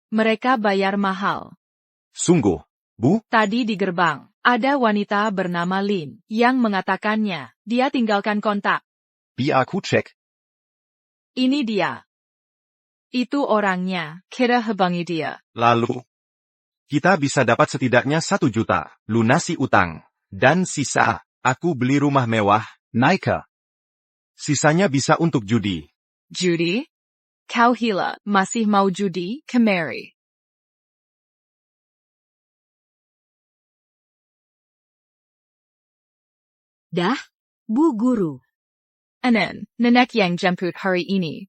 Mereka bayar mahal. Sungguh, Bu? Tadi di gerbang, ada wanita bernama Lin yang mengatakannya. Dia tinggalkan kontak. Biar aku cek. Ini dia. Itu orangnya, kira hebangi dia. Lalu, kita bisa dapat setidaknya 1 juta, lunasi utang. Dan sisa, aku beli rumah mewah. Naika. Sisanya bisa untuk judi. Judi? Kau hila, masih mau judi, kemari. Dah, Bu Guru. Anen, nenek yang jemput hari ini.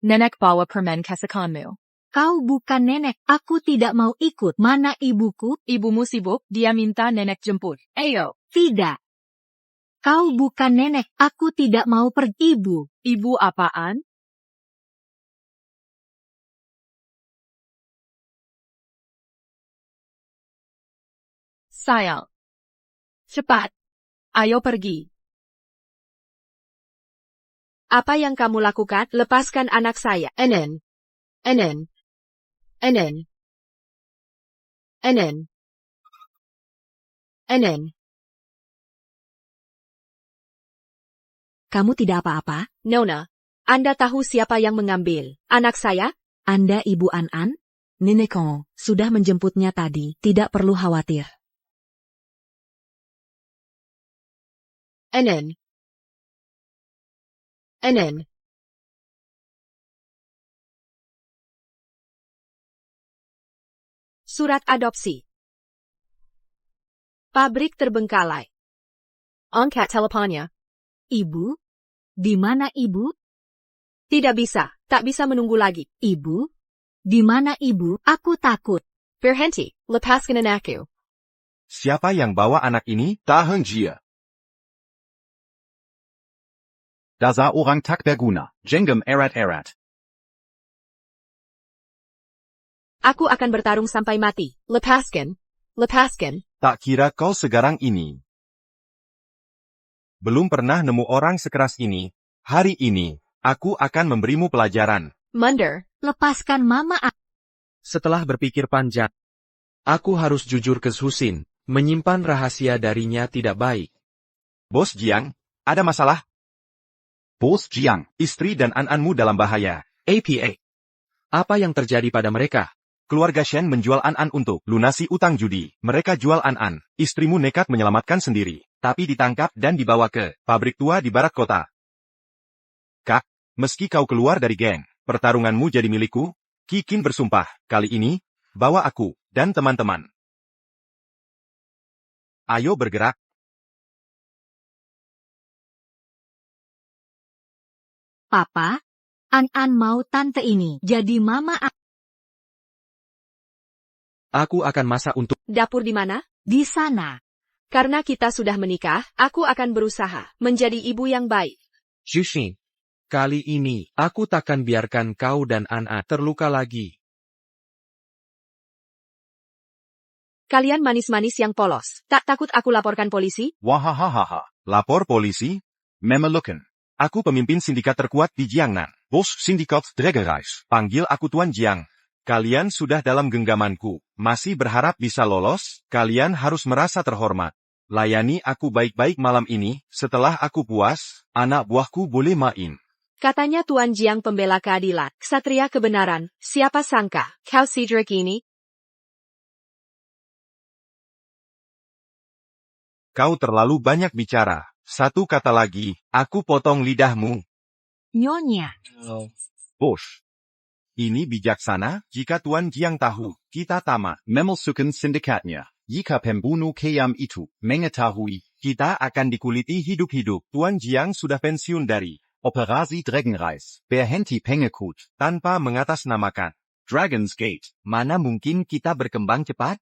Nenek bawa permen kesukaanmu. Kau bukan nenek, aku tidak mau ikut. Mana ibuku? Ibumu sibuk, dia minta nenek jemput. Ayo. Tidak. Kau bukan nenek, aku tidak mau pergi. Ibu. Ibu apaan? Sayang. Cepat. Ayo pergi. Apa yang kamu lakukan? Lepaskan anak saya. Anen. Anen. Anen. Anen. Anen. Kamu tidak apa-apa? Nona, Anda tahu siapa yang mengambil anak saya? Anda Ibu An-An? Nenek An. Sudah menjemputnya tadi, tidak perlu khawatir. Anen. Anen. Surat adopsi. Pabrik terbengkalai. Angkat teleponnya. Ibu? Di mana ibu? Tidak bisa, tak bisa menunggu lagi. Ibu? Di mana ibu? Aku takut. Berhenti, lepaskan anakku. Siapa yang bawa anak ini? Tahan dia. Dasa orang tak berguna. Jenggam erat-erat. Aku akan bertarung sampai mati. Lepaskan. Lepaskan. Tak kira kau segarang ini. Belum pernah nemu orang sekeras ini. Hari ini, aku akan memberimu pelajaran. Mundur. Lepaskan mama. Setelah berpikir panjang, aku harus jujur ke Susin. Menyimpan rahasia darinya tidak baik. Bos Jiang, ada masalah? Bos Jiang. Istri dan an-anmu dalam bahaya. APA. Apa yang terjadi pada mereka? Keluarga Shen menjual An-An untuk lunasi utang judi. Mereka jual An-An. Istrimu nekat menyelamatkan sendiri, tapi ditangkap dan dibawa ke pabrik tua di barat kota. Kak, meski kau keluar dari geng, pertarunganmu jadi milikku. Kikin bersumpah, kali ini, bawa aku dan teman-teman. Ayo bergerak. Papa? An-An mau tante ini jadi mama. Aku akan masak untuk... Dapur di mana? Di sana. Karena kita sudah menikah, aku akan berusaha menjadi ibu yang baik. Jushin. Kali ini, aku takkan biarkan kau dan An-An terluka lagi. Kalian manis-manis yang polos. Tak takut aku laporkan polisi? Wahahaha. Lapor polisi? Memelukan. Aku pemimpin sindikat terkuat di Jiangnan. Bos Sindikat Dregereis. Panggil aku Tuan Jiang. Kalian sudah dalam genggamanku. Masih berharap bisa lolos? Kalian harus merasa terhormat. Layani aku baik-baik malam ini. Setelah aku puas, anak buahku boleh main. Katanya Tuan Jiang pembela keadilan. Ksatria kebenaran. Siapa sangka, kau Cedric ini? Kau terlalu banyak bicara. Satu kata lagi, aku potong lidahmu. Nyonya. Bos. Ini bijaksana, jika Tuan Jiang tahu, kita tamat. Memelsukan sindikatnya. Jika pembunuh keyam itu mengetahui, Kita akan dikuliti hidup-hidup. Tuan Jiang sudah pensiun dari Operasi Dragonreis. Berhenti pengikut. tanpa mengatasnamakan. Dragon's Gate. Mana mungkin kita berkembang cepat?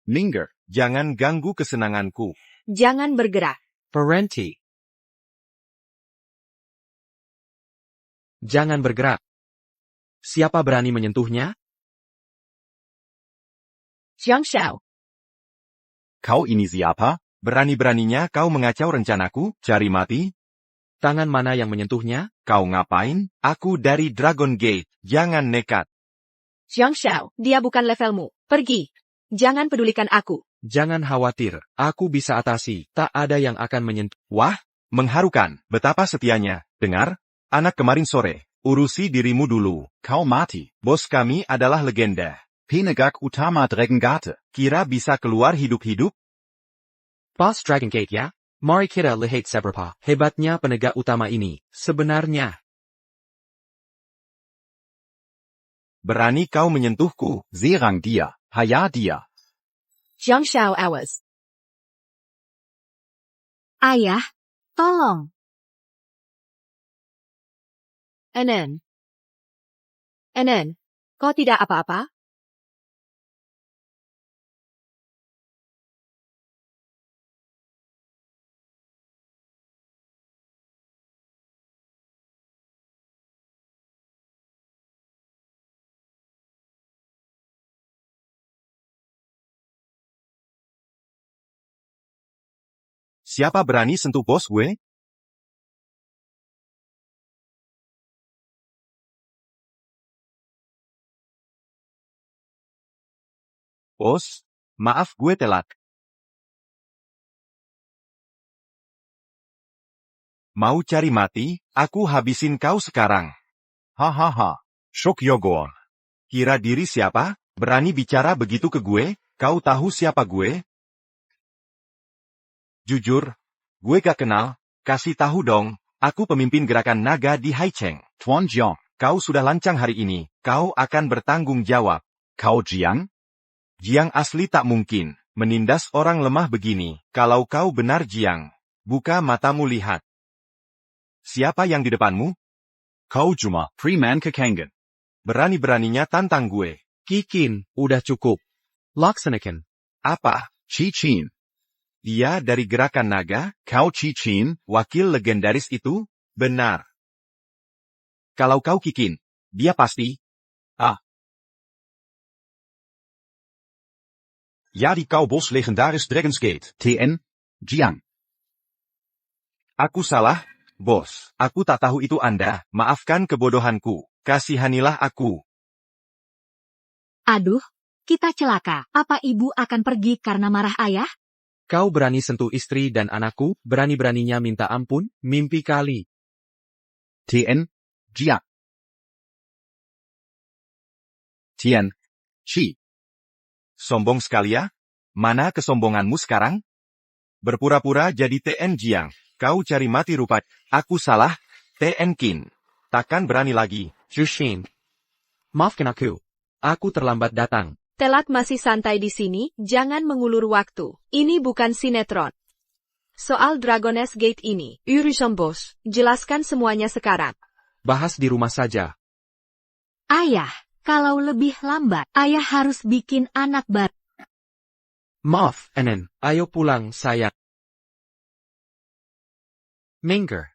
Minger. Jangan ganggu kesenanganku. Jangan bergerak. Berhenti. Jangan bergerak. Siapa berani menyentuhnya? Jiang Shao. Kau ini siapa? Berani-beraninya kau mengacau rencanaku, cari mati? Tangan mana yang menyentuhnya? Kau ngapain? Aku dari Dragon Gate. Jangan nekat. Jiang Shao, dia bukan levelmu. Pergi. Jangan pedulikan aku. Jangan khawatir, aku bisa atasi. Tak ada yang akan menyentuh. Wah, mengharukan. Betapa setianya. Dengar? Anak kemarin sore. Urusi dirimu dulu. Kau mati. Bos kami adalah legenda. Penegak utama Dragongate. Kira bisa keluar hidup-hidup? Boss Dragon Gate ya? Mari kita lihat seberapa hebatnya penegak utama ini. Sebenarnya, Berani kau menyentuhku? Serang dia. Haya dia. Jiang Shao awas. Ayah, tolong. Enen. Enen, kau tidak apa-apa? Siapa berani sentuh bos gue? Bos, maaf gue telat. Mau cari mati? Aku habisin kau sekarang. Hahaha. Shock Yogor. Kira diri siapa? Berani bicara begitu ke gue? Kau tahu siapa gue? Jujur, gue gak kenal. Kasih tahu dong. Aku pemimpin gerakan naga di Haicheng. Tuan Jiang. Kau sudah lancang hari ini. Kau akan bertanggung jawab. Kau Jiang? Jiang asli tak mungkin menindas orang lemah begini. Kalau kau benar Jiang, buka matamu lihat. Siapa yang di depanmu? Kau cuma Freeman Kekangan. Berani-beraninya tantang gue. Kikin, udah cukup. Laksanakan. Apa? Chi Chin. Dia dari gerakan naga? Kau Chi Chin? Wakil legendaris itu? Benar. Kalau kau Kikin, dia pasti. Ja, die Koubos legendaris Dragon's Gate. TN? Jiang. Aku salah, bos. Aku tak tahu itu Anda. Maafkan kebodohanku. Kasihanilah aku. Aduh, kita celaka. Apa ibu akan pergi karena marah ayah? Kau berani sentuh istri dan anakku, berani-beraninya minta ampun, mimpi kali. TN? Jiang. Tian. Chi. Sombong sekali ya? Mana kesombonganmu sekarang? Berpura-pura jadi TN Jiang. Kau cari mati rupa. Aku salah, TN Qin. Takkan berani lagi. Jushin. Maafkan aku. Aku terlambat datang. Telat masih santai di sini, jangan mengulur waktu. Ini bukan sinetron. Soal Dragon's Gate ini, urusan bos. Jelaskan semuanya sekarang. Bahas di rumah saja. Ayah, kalau lebih lambat, ayah harus bikin anak baru. Maaf, Enen. Ayo pulang, sayang. Minger.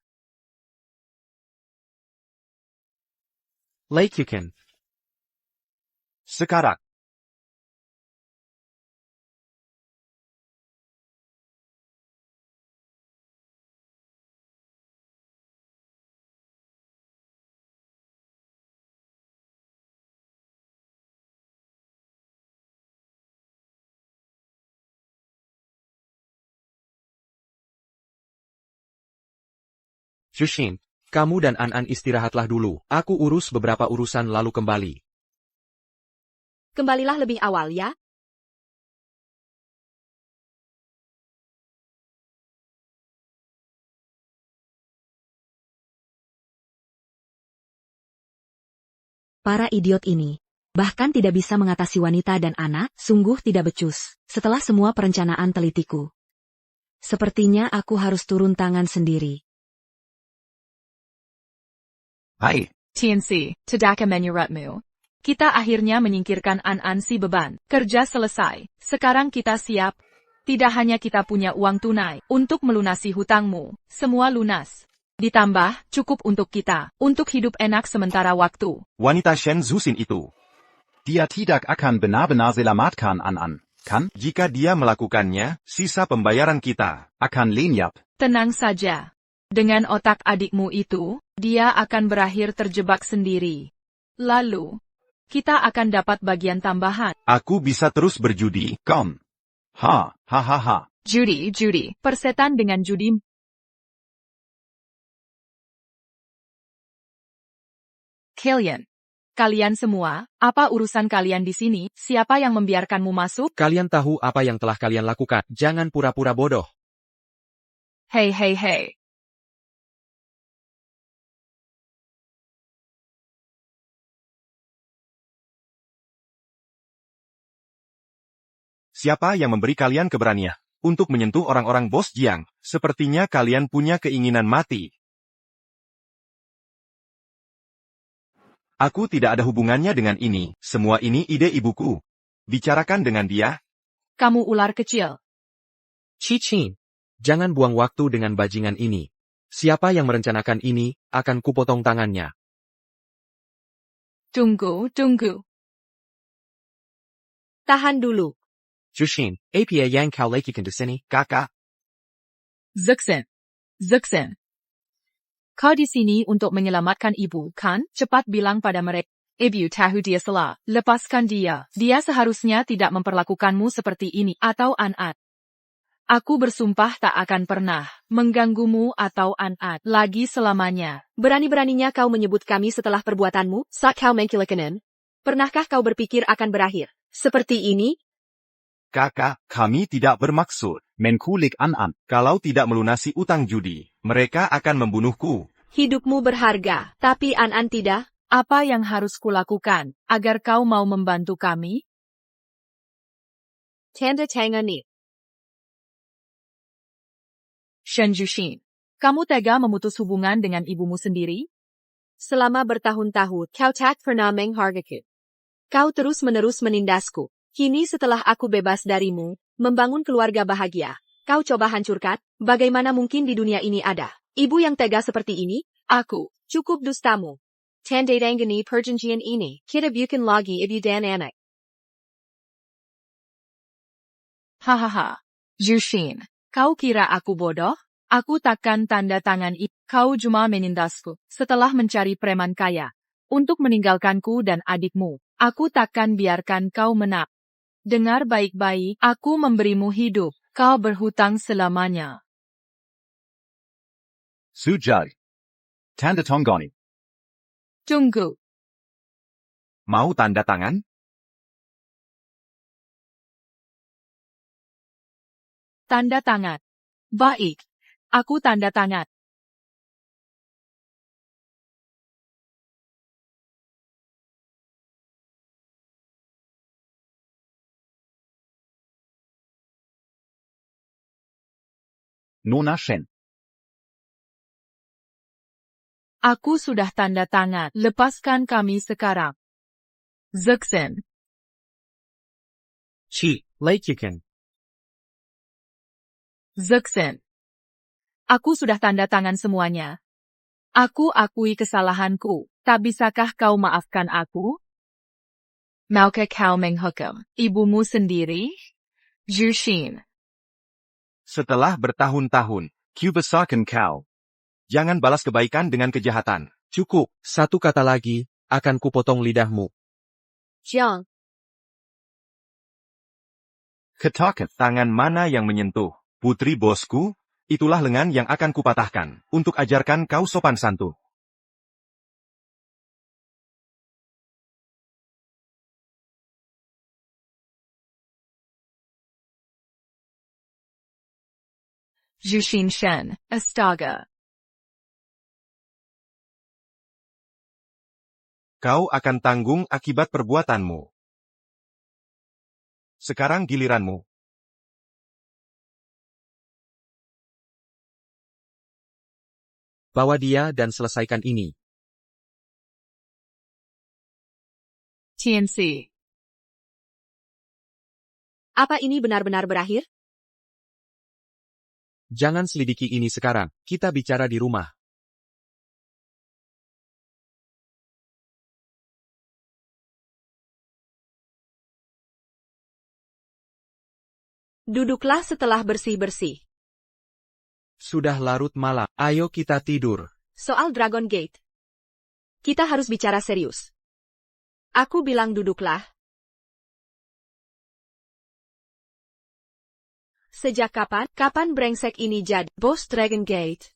Laikyukin. Sekarang. Jushin, kamu dan An-An istirahatlah dulu. Aku urus beberapa urusan lalu kembali. Kembalilah lebih awal ya. Para idiot ini. Bahkan tidak bisa mengatasi wanita dan anak, sungguh tidak becus. Setelah semua perencanaan telitiku. Sepertinya aku harus turun tangan sendiri. Hai. TNC, Tadaka Menurutmu. Kita akhirnya menyingkirkan An-An si beban. Kerja selesai. Sekarang kita siap. Tidak hanya kita punya uang tunai untuk melunasi hutangmu. Semua lunas. Ditambah, cukup untuk kita. Untuk hidup enak sementara waktu. Wanita Shen Zusin itu. Dia tidak akan benar-benar selamatkan An-An, kan? Jika dia melakukannya, sisa pembayaran kita akan lenyap. Tenang saja. Dengan otak adikmu itu, dia akan berakhir terjebak sendiri. Lalu, kita akan dapat bagian tambahan. Aku bisa terus berjudi. Kom. Ha. Judi. Persetan dengan judi. Kalian semua, apa urusan kalian di sini? Siapa yang membiarkanmu masuk? Kalian tahu apa yang telah kalian lakukan. Jangan pura-pura bodoh. Hei. Siapa yang memberi kalian keberanian untuk menyentuh orang-orang bos Jiang? Sepertinya kalian punya keinginan mati. Aku tidak ada hubungannya dengan ini. Semua ini ide ibuku. Bicarakan dengan dia. Kamu ular kecil. Cicin. Jangan buang waktu dengan bajingan ini. Siapa yang merencanakan ini, akan kupotong tangannya. Tunggu. Tahan dulu. Jushin, apa yang kau lakukan di sini? Kakak. Zuxin. Kau di sini untuk menyelamatkan ibu, kan? Cepat bilang pada mereka. Ibu tahu dia salah. Lepaskan dia. Dia seharusnya tidak memperlakukanmu seperti ini atau An-An. Aku bersumpah tak akan pernah mengganggumu atau An-An lagi selamanya. Berani-beraninya kau menyebut kami setelah perbuatanmu, saat kau mengkilakanen. Pernahkah kau berpikir akan berakhir seperti ini? Kakak, kami tidak bermaksud menkulik An-An. Kalau tidak melunasi utang judi, mereka akan membunuhku. Hidupmu berharga, tapi An-An tidak. Apa yang harus kulakukan agar kau mau membantu kami? Tanda tangan ni. Shen Jushin, kamu tega memutus hubungan dengan ibumu sendiri? Selama bertahun-tahun, kau tak pernah menghargaiku. Kau terus-menerus menindasku. Kini setelah aku bebas darimu, membangun keluarga bahagia, kau coba hancurkan? Bagaimana mungkin di dunia ini ada ibu yang tega seperti ini? Aku, cukup dustamu. Tandangani perjanjian ini, kita bukan lagi ibu dan anak. Hahaha. Jushin, kau kira aku bodoh? Aku takkan tanda tangan itu. Kau cuma menindasku. Setelah mencari preman kaya. Untuk meninggalkanku dan adikmu. Aku takkan biarkan kau menang. Dengar baik-baik, aku memberimu hidup. Kau berhutang selamanya. Sujud. Tanda tangani. Tunggu. Mau tanda tangan? Tanda tangan. Baik. Aku tanda tangan. Nona Shen. Aku sudah tanda tangan. Lepaskan kami sekarang. Zuxin. Chi, Leikiken. Zuxin. Aku sudah tanda tangan semuanya. Aku akui kesalahanku. Tak bisakah kau maafkan aku? Maukah kau menghukum ibumu sendiri? Jushin. Setelah bertahun-tahun, Q besarkan kau. Jangan balas kebaikan dengan kejahatan. Cukup, satu kata lagi, akan kupotong lidahmu. Jiang, Katakan. Tangan mana yang menyentuh putri bosku? Itulah lengan yang akan kupatahkan, untuk ajarkan kau sopan santun. Jushin Shen. Astaga. Kau akan tanggung akibat perbuatanmu. Sekarang giliranmu. Bawa dia dan selesaikan ini. TNC. apa ini benar-benar berakhir? Jangan selidiki ini sekarang, kita bicara di rumah. Duduklah setelah bersih-bersih. Sudah larut malam, ayo kita tidur. Soal Dragon Gate. Kita harus bicara serius. Aku bilang duduklah. Sejak kapan brengsek ini jadi bos Dragon Gate?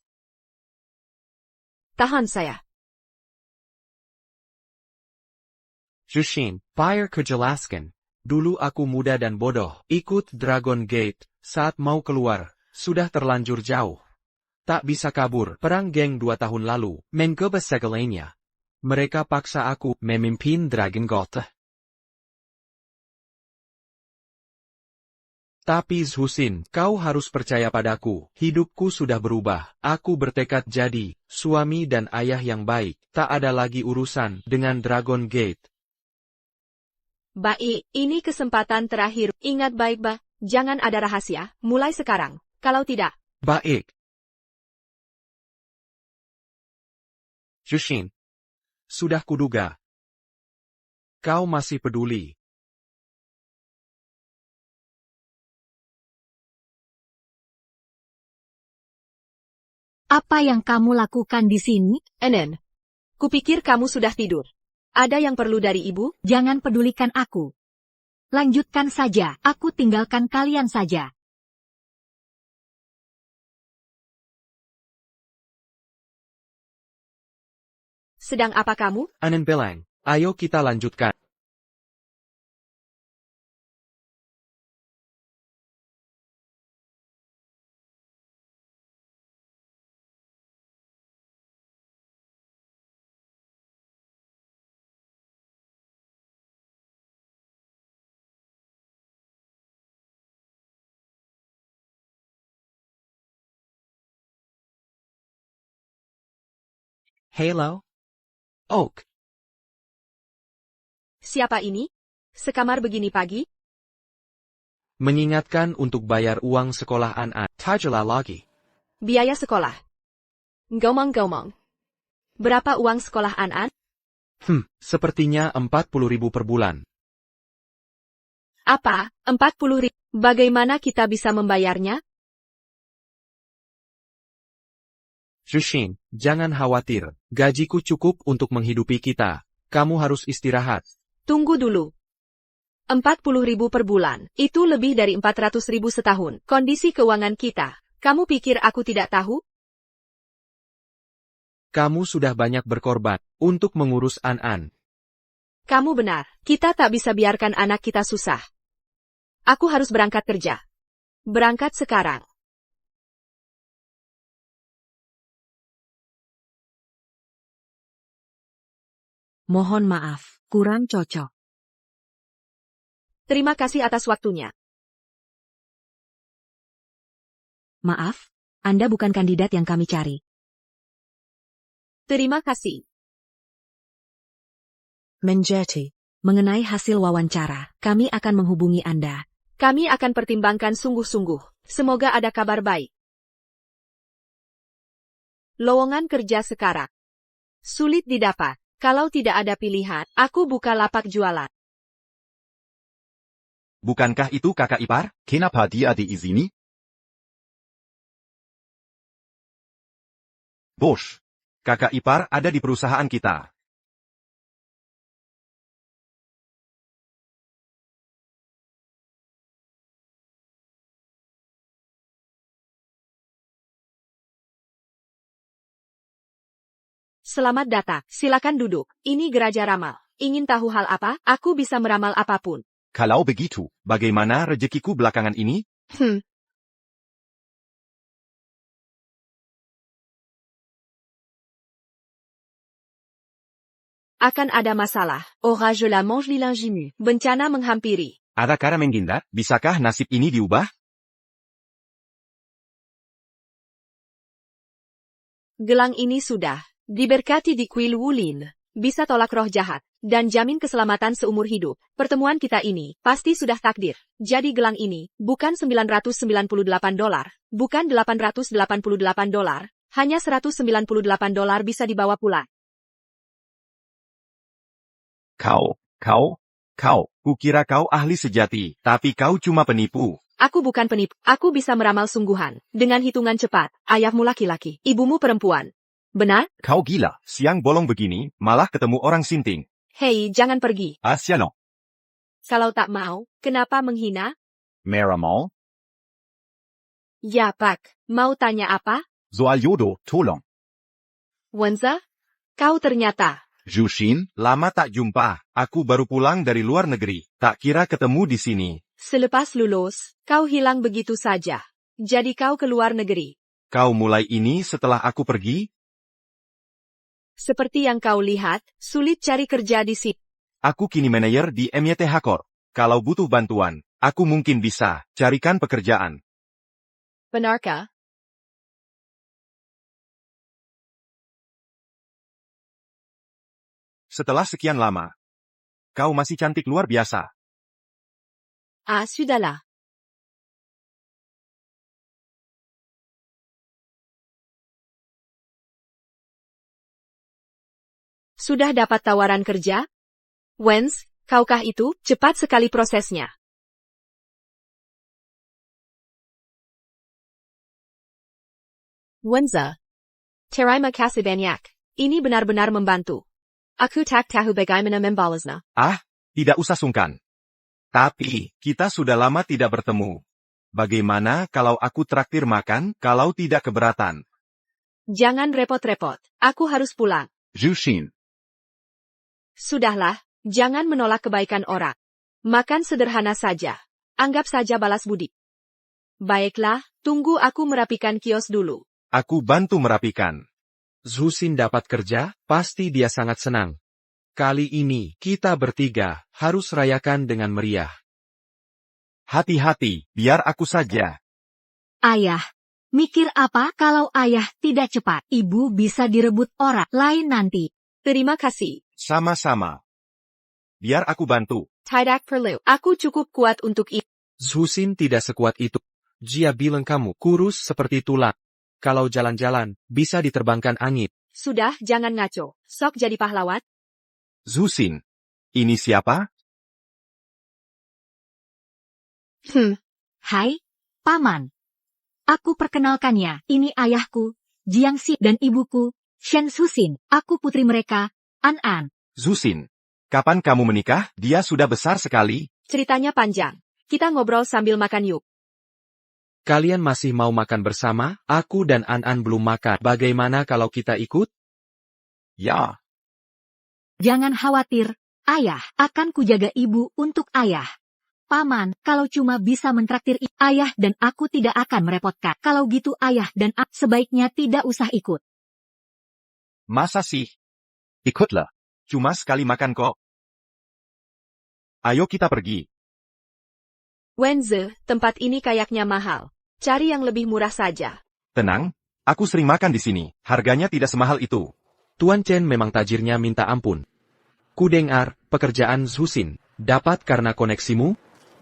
Tahan saya. Jushin, biar kejelaskan. Dulu aku muda dan bodoh, ikut Dragon Gate, saat mau keluar, sudah terlanjur jauh. Tak bisa kabur, perang geng 2 tahun lalu, mencoba segalanya. Mereka paksa aku memimpin Dragon Gate. Tapi Jushin, kau harus percaya padaku, hidupku sudah berubah, aku bertekad jadi suami dan ayah yang baik, tak ada lagi urusan dengan Dragon Gate. Baik, ini kesempatan terakhir. Ingat baik-baik, jangan ada rahasia, mulai sekarang. Kalau tidak, Baik. Jushin. Sudah kuduga. Kau masih peduli. Apa yang kamu lakukan di sini? Enen, kupikir kamu sudah tidur. Ada yang perlu dari ibu? Jangan pedulikan aku. Lanjutkan saja, aku tinggalkan kalian saja. Sedang apa kamu? Anen Belang, ayo kita lanjutkan. Halo? Oak. Siapa ini? Sekamar begini pagi? Mengingatkan untuk bayar uang sekolah An-An. Tajala lagi. Biaya sekolah. Gomong-gomong. Berapa uang sekolah An-An? Sepertinya 40.000 per bulan. Apa? 40.000. Bagaimana kita bisa membayarnya? Jushin, jangan khawatir. Gajiku cukup untuk menghidupi kita. Kamu harus istirahat. Tunggu dulu. 40.000 per bulan. Itu lebih dari 400.000 setahun. Kondisi keuangan kita. Kamu pikir aku tidak tahu? Kamu sudah banyak berkorban untuk mengurus An-An. Kamu benar. Kita tak bisa biarkan anak kita susah. Aku harus berangkat kerja. Berangkat sekarang. Mohon maaf, kurang cocok. Terima kasih atas waktunya. Maaf, Anda bukan kandidat yang kami cari. Terima kasih. Menjadi. Mengenai hasil wawancara, kami akan menghubungi Anda. Kami akan pertimbangkan sungguh-sungguh. Semoga ada kabar baik. Lowongan kerja sekarang. Sulit didapat. Kalau tidak ada pilihan, aku buka lapak jualan. Bukankah itu kakak ipar? Kenapa dia di sini? Bos. Kakak ipar ada di perusahaan kita. Selamat datang. Silakan duduk. Ini Geraja Ramal. Ingin tahu hal apa? Aku bisa meramal apapun. Kalau begitu, bagaimana rezekiku belakangan ini? Akan ada masalah. Orage la mange lilingimu. Bencana menghampiri. Ada cara menghindar? Bisakah nasib ini diubah? Gelang ini sudah diberkati di kuil Wulin. Bisa tolak roh jahat. Dan jamin keselamatan seumur hidup. Pertemuan kita ini pasti sudah takdir. Jadi gelang ini bukan $998, bukan $888, hanya $198 bisa dibawa pulang. Kau. Kukira kau ahli sejati, tapi kau cuma penipu. Aku bukan penipu. Aku bisa meramal sungguhan. Dengan hitungan cepat. Ayahmu laki-laki, ibumu perempuan. Benar? Kau gila, siang bolong begini, malah ketemu orang sinting. Hei, jangan pergi. Asiano. Kalau tak mau, kenapa menghina? Meramal? Ya, Pak. Mau tanya apa? Soal Yodo, tolong. Wenza? Kau ternyata. Jushin? Lama tak jumpa, aku baru pulang dari luar negeri, tak kira ketemu di sini. Selepas lulus, kau hilang begitu saja. Jadi kau ke luar negeri. Kau mulai ini setelah aku pergi? Seperti yang kau lihat, sulit cari kerja di sini. Aku kini manajer di MYTH Corp. Kalau butuh bantuan, aku mungkin bisa carikan pekerjaan. Benarkah? Setelah sekian lama, kau masih cantik luar biasa. Ah, sudahlah. Sudah dapat tawaran kerja? Wenz, kaukah itu? Cepat sekali prosesnya. Wenza. Terima kasih banyak. Ini benar-benar membantu. Aku tak tahu bagaimana membalasnya. Tidak usah sungkan. Tapi, kita sudah lama tidak bertemu. Bagaimana kalau aku traktir makan, kalau tidak keberatan? Jangan repot-repot. Aku harus pulang. Jushin. Sudahlah, jangan menolak kebaikan orang. Makan sederhana saja. Anggap saja balas budi. Baiklah, tunggu aku merapikan kios dulu. Aku bantu merapikan. Jushin dapat kerja, pasti dia sangat senang. Kali ini, kita bertiga harus rayakan dengan meriah. Hati-hati, biar aku saja. Ayah, Mikir apa kalau ayah tidak cepat? Ibu bisa direbut orang lain nanti. Terima kasih. Sama-sama. Biar aku bantu. Tidak perlu. Aku cukup kuat untuk itu. Zhusin tidak sekuat itu. Dia bilang kamu kurus seperti tulang. Kalau jalan-jalan, bisa diterbangkan angin. Sudah, jangan ngaco. Sok jadi pahlawan. Zhusin. Ini siapa? Hai, Paman. Aku perkenalkannya, ini ayahku, Jiangxi dan ibuku, Shen Zhusin. Aku putri mereka, An. Zhusin. Kapan kamu menikah? Dia sudah besar sekali. Ceritanya panjang. Kita ngobrol sambil makan yuk. Kalian masih mau makan bersama? Aku dan An belum makan. Bagaimana kalau kita ikut? Ya. Jangan khawatir, ayah, akan kujaga ibu untuk ayah. Paman, kalau cuma bisa mentraktir ayah dan aku tidak akan merepotkan. Kalau gitu ayah dan sebaiknya tidak usah ikut. Masa sih? Ikutlah. Cuma sekali makan kok. Ayo kita pergi. Wenze, tempat ini kayaknya mahal. Cari yang lebih murah saja. Tenang, aku sering makan di sini. Harganya tidak semahal itu. Tuan Chen memang tajirnya minta ampun. Ku dengar, pekerjaan Zhusin dapat karena koneksimu?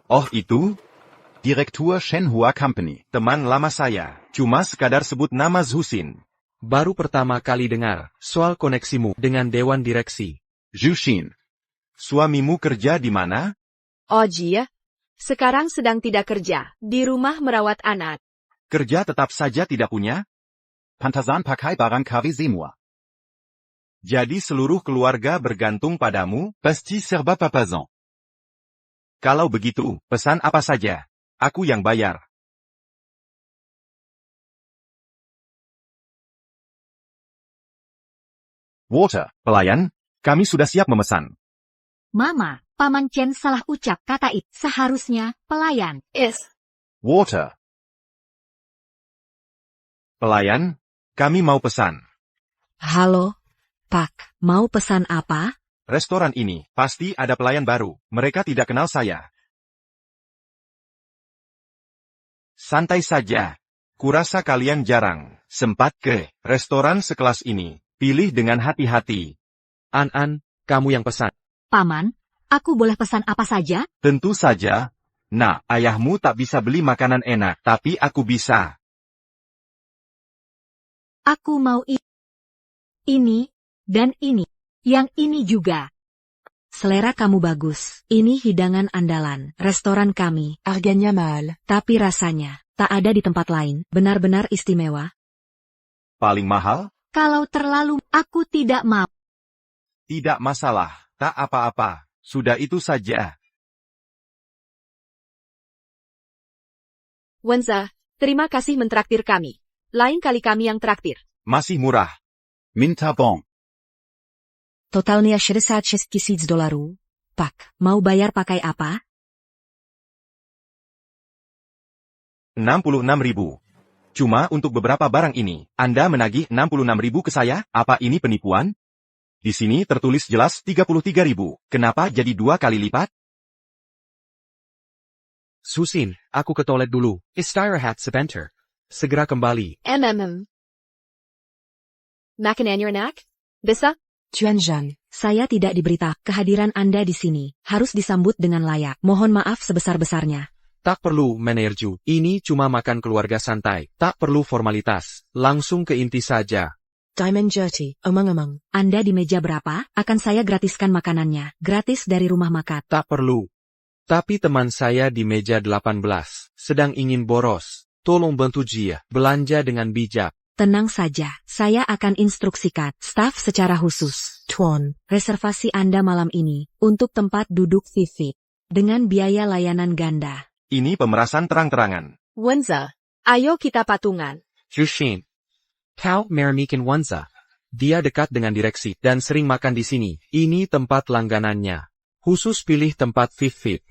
Oh itu? Direktur Shenhua Company. Teman lama saya. Cuma sekadar sebut nama Zhusin. Baru pertama kali dengar soal koneksimu dengan Dewan Direksi. Zhusin. Suamimu kerja di mana? Oh Jia? Sekarang sedang tidak kerja. Di rumah merawat anak. Kerja tetap saja tidak punya? Pantazan pakai barang KW semua. Jadi seluruh keluarga bergantung padamu? Pasti serba papazan. Kalau begitu, pesan apa saja? Aku yang bayar. Water. Pelayan, kami sudah siap memesan. Mama, Paman Chen salah ucap kata itu. Seharusnya, pelayan. Water. Pelayan, kami mau pesan. Halo, Pak, mau pesan apa? Restoran ini, pasti ada pelayan baru. Mereka tidak kenal saya. Santai saja. Kurasa kalian jarang sempat ke restoran sekelas ini. Pilih dengan hati-hati. An, kamu yang pesan. Paman, aku boleh pesan apa saja? Tentu saja. Nah, ayahmu tak bisa beli makanan enak, tapi aku bisa. Aku mau ini, dan ini. Yang ini juga. Selera kamu bagus. Ini hidangan andalan restoran kami. Harganya mahal. Tapi rasanya tak ada di tempat lain. Benar-benar istimewa. Paling mahal? Kalau terlalu, aku tidak mau. Tidak masalah. Tak apa-apa. Sudah itu saja. Wenza, terima kasih mentraktir kami. Lain kali kami yang traktir. Masih murah. Minta bon. Totalnya $66,000. Pak, mau bayar pakai apa? 66.000. Cuma untuk beberapa barang ini, Anda menagih 66.000 ke saya? Apa ini penipuan? Di sini tertulis jelas 33.000. Kenapa jadi 2 kali lipat? Zhusin, aku ke toilet dulu. Istirahat sebentar. Segera kembali. Makan anak? Bisa? Tuan. Saya tidak diberita kehadiran Anda di sini. Harus disambut dengan layak. Mohon maaf sebesar-besarnya. Tak perlu, Menerju. Ini cuma makan keluarga santai. Tak perlu formalitas. Langsung ke inti saja. Diamond Dirty, omong-omong. Anda di meja berapa? Akan saya gratiskan makanannya. Gratis dari rumah makan. Tak perlu. Tapi teman saya di meja 18 sedang ingin boros. Tolong bantu dia belanja dengan bijak. Tenang saja, saya akan instruksikan staf secara khusus. Tuan. Reservasi Anda malam ini untuk tempat duduk VIP dengan biaya layanan ganda. Ini pemerasan terang-terangan. Wenza, ayo kita patungan. Zhusin. Kau meremikan Wenza. Dia dekat dengan direksi dan sering makan di sini. Ini tempat langganannya. Khusus pilih tempat VIP.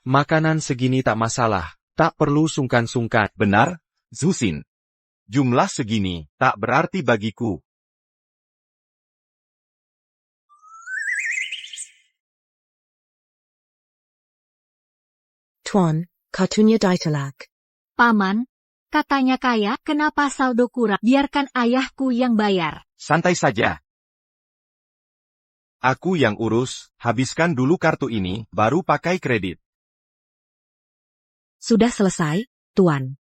Makanan segini tak masalah. Tak perlu sungkan-sungkan. Benar, Zhusin. Jumlah segini tak berarti bagiku. Tuan, kartunya ditolak. Paman, Katanya kaya, kenapa saldo kurang? Biarkan ayahku yang bayar. Santai saja. Aku yang urus, habiskan dulu kartu ini, baru pakai kredit. Sudah selesai, Tuan.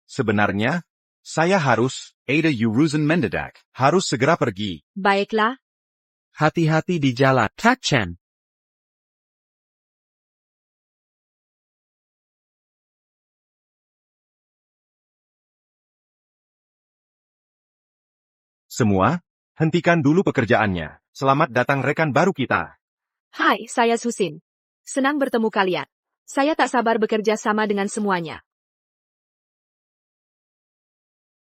Sebenarnya, saya harus Ada Urusan Mendadak. segera pergi. Baiklah, Hati-hati di jalan, Kak Chen. Semua, hentikan dulu pekerjaannya. Selamat datang rekan baru kita. hai, saya Susin. Senang bertemu kalian. Saya tak sabar bekerja sama dengan semuanya.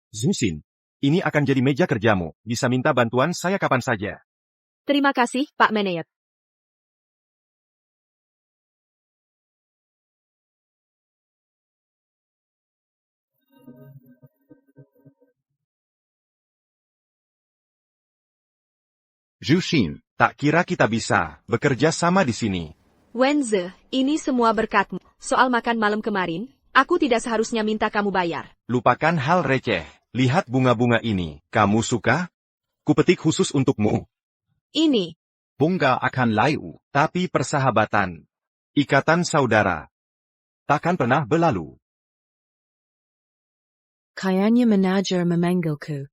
Zusin, ini akan jadi meja kerjamu. Bisa minta bantuan saya kapan saja. Terima kasih, Pak Manager. Jushin. Tak kira kita bisa bekerja sama di sini. Wenze, ini semua berkatmu. Soal makan malam kemarin, aku tidak seharusnya minta kamu bayar. Lupakan hal receh. Lihat bunga-bunga ini. Kamu suka? Kupetik khusus untukmu. Ini, Bunga akan layu. Tapi persahabatan. Ikatan saudara. Takkan pernah berlalu. Kayanya manager memanggilku.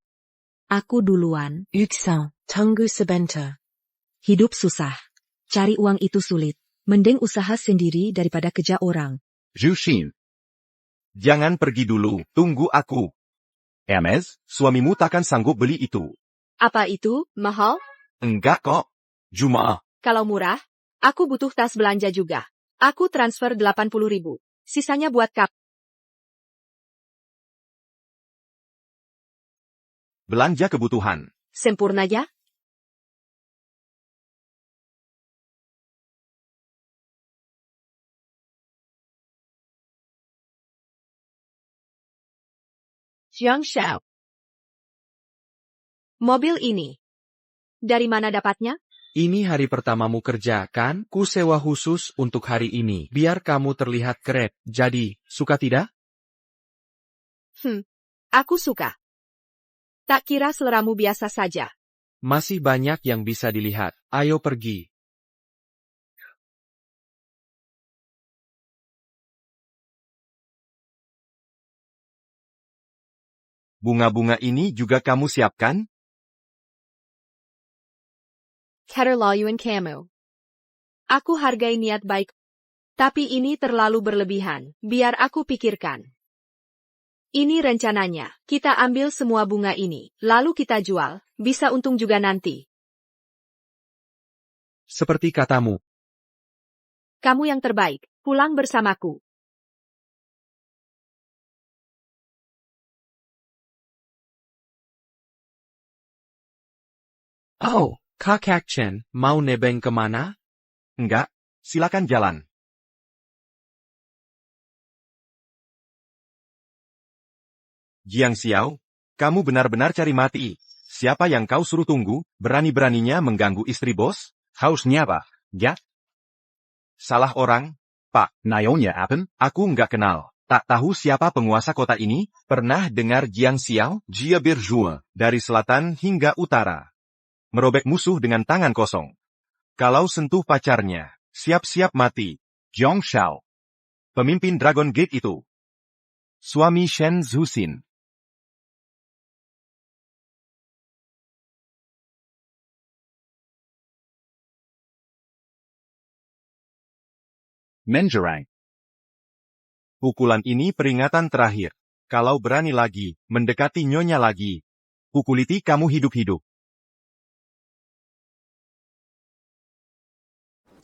Aku duluan. Uksan, tunggu sebentar. Hidup susah. Cari uang itu sulit. Mending usaha sendiri daripada kerja orang. Jushin. Jangan pergi dulu. Tunggu aku. Hermes. Suamimu takkan sanggup beli itu. apa itu, mahal? Enggak kok. Cuma. Kalau murah, aku butuh tas belanja juga. Aku transfer 80.000. Sisanya buat kap. Belanja kebutuhan. Sempurna ya? Jiang Xiao. Mobil ini. Dari mana dapatnya? Ini hari pertamamu kerja, kan? Ku sewa khusus untuk hari ini, biar kamu terlihat keren. Jadi, suka tidak? Aku suka. Tak kira seleramu biasa saja. Masih banyak yang bisa dilihat. Ayo pergi. Bunga-bunga ini juga kamu siapkan? Keterlaluan kamu. Aku hargai niat baik. Tapi ini terlalu berlebihan. Biar aku pikirkan. Ini rencananya. Kita ambil semua bunga ini. Lalu kita jual. Bisa untung juga nanti. Seperti katamu. Kamu yang terbaik. Pulang bersamaku. Oh, Kakak Chen, mau nebeng kemana? Enggak. Silakan jalan. Jiang Xiao, kamu benar-benar cari mati. Siapa yang kau suruh tunggu, berani-beraninya mengganggu istri bos? Hausnya apa? Ya? Salah orang, Pak. Nyonya Appen? Aku nggak kenal. Tak tahu siapa penguasa kota ini? Pernah dengar Jiang Xiao? Jia Berjua, dari selatan hingga utara. Merobek musuh dengan tangan kosong. Kalau sentuh pacarnya, siap-siap mati. Jiang Shao. Pemimpin Dragon Gate itu. Suami Shen Zusin. Menjerang. Pukulan ini peringatan terakhir. Kalau berani lagi, mendekati nyonya lagi. Pukuliti kamu hidup-hidup.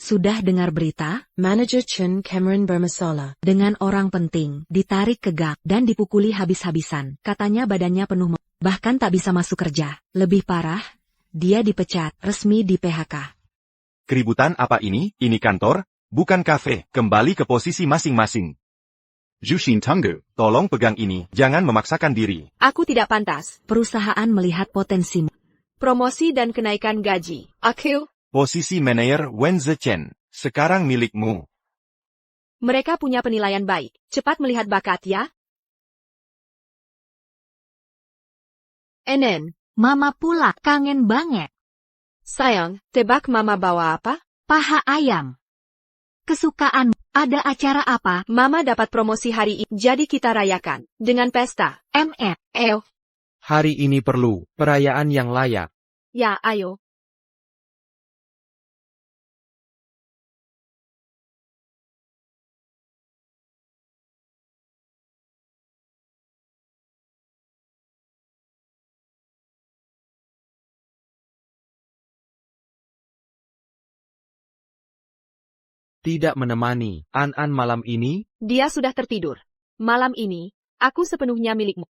Sudah dengar berita? Manager Chen Cameron bermasalah. Dengan orang penting, ditarik ke gang, dan dipukuli habis-habisan. Katanya badannya penuh bahkan tak bisa masuk kerja. Lebih parah, dia dipecat, resmi di PHK. Keributan apa ini? Ini kantor, bukan kafe. Kembali ke posisi masing-masing. Jushin Tunggu. Tolong pegang ini, jangan memaksakan diri. Aku tidak pantas. Perusahaan melihat potensimu. Promosi dan kenaikan gaji. Aku. Posisi manajer Wenze Chen. Sekarang milikmu. Mereka punya penilaian baik. Cepat melihat bakat ya. Enen, Mama pula kangen banget. sayang, tebak mama bawa apa? Paha ayam. Kesukaan, ada acara apa? Mama dapat promosi hari ini, jadi kita rayakan. Dengan pesta. MF. Hari ini perlu perayaan yang layak. Ya, ayo. Tidak menemani An-An malam ini? Dia sudah tertidur. Malam ini, aku sepenuhnya milikmu.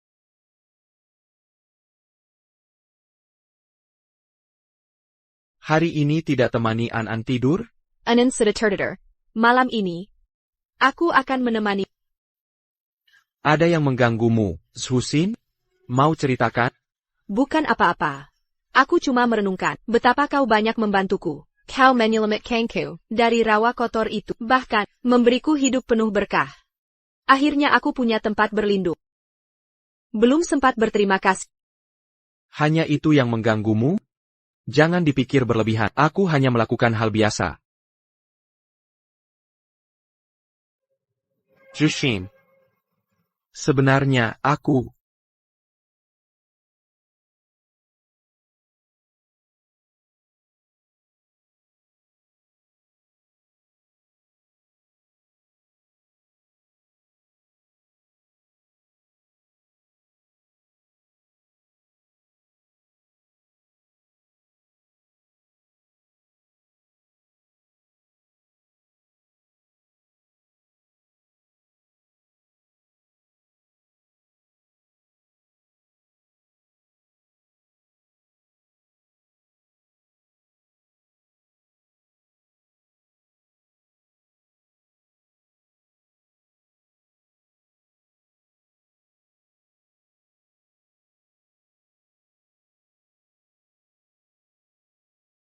Hari ini tidak temani An-An tidur? Enen sudah tertidur. Malam ini, aku akan menemani. Ada yang mengganggumu, Zhusin? Mau ceritakan? Bukan apa-apa. Aku cuma merenungkan betapa kau banyak membantuku. Kau menyelamat Kangku dari rawa kotor itu, bahkan memberiku hidup penuh berkah. Akhirnya aku punya tempat berlindung. Belum sempat berterima kasih. Hanya itu yang mengganggumu? Jangan dipikir berlebihan, aku hanya melakukan hal biasa. Zhusin. Sebenarnya, aku...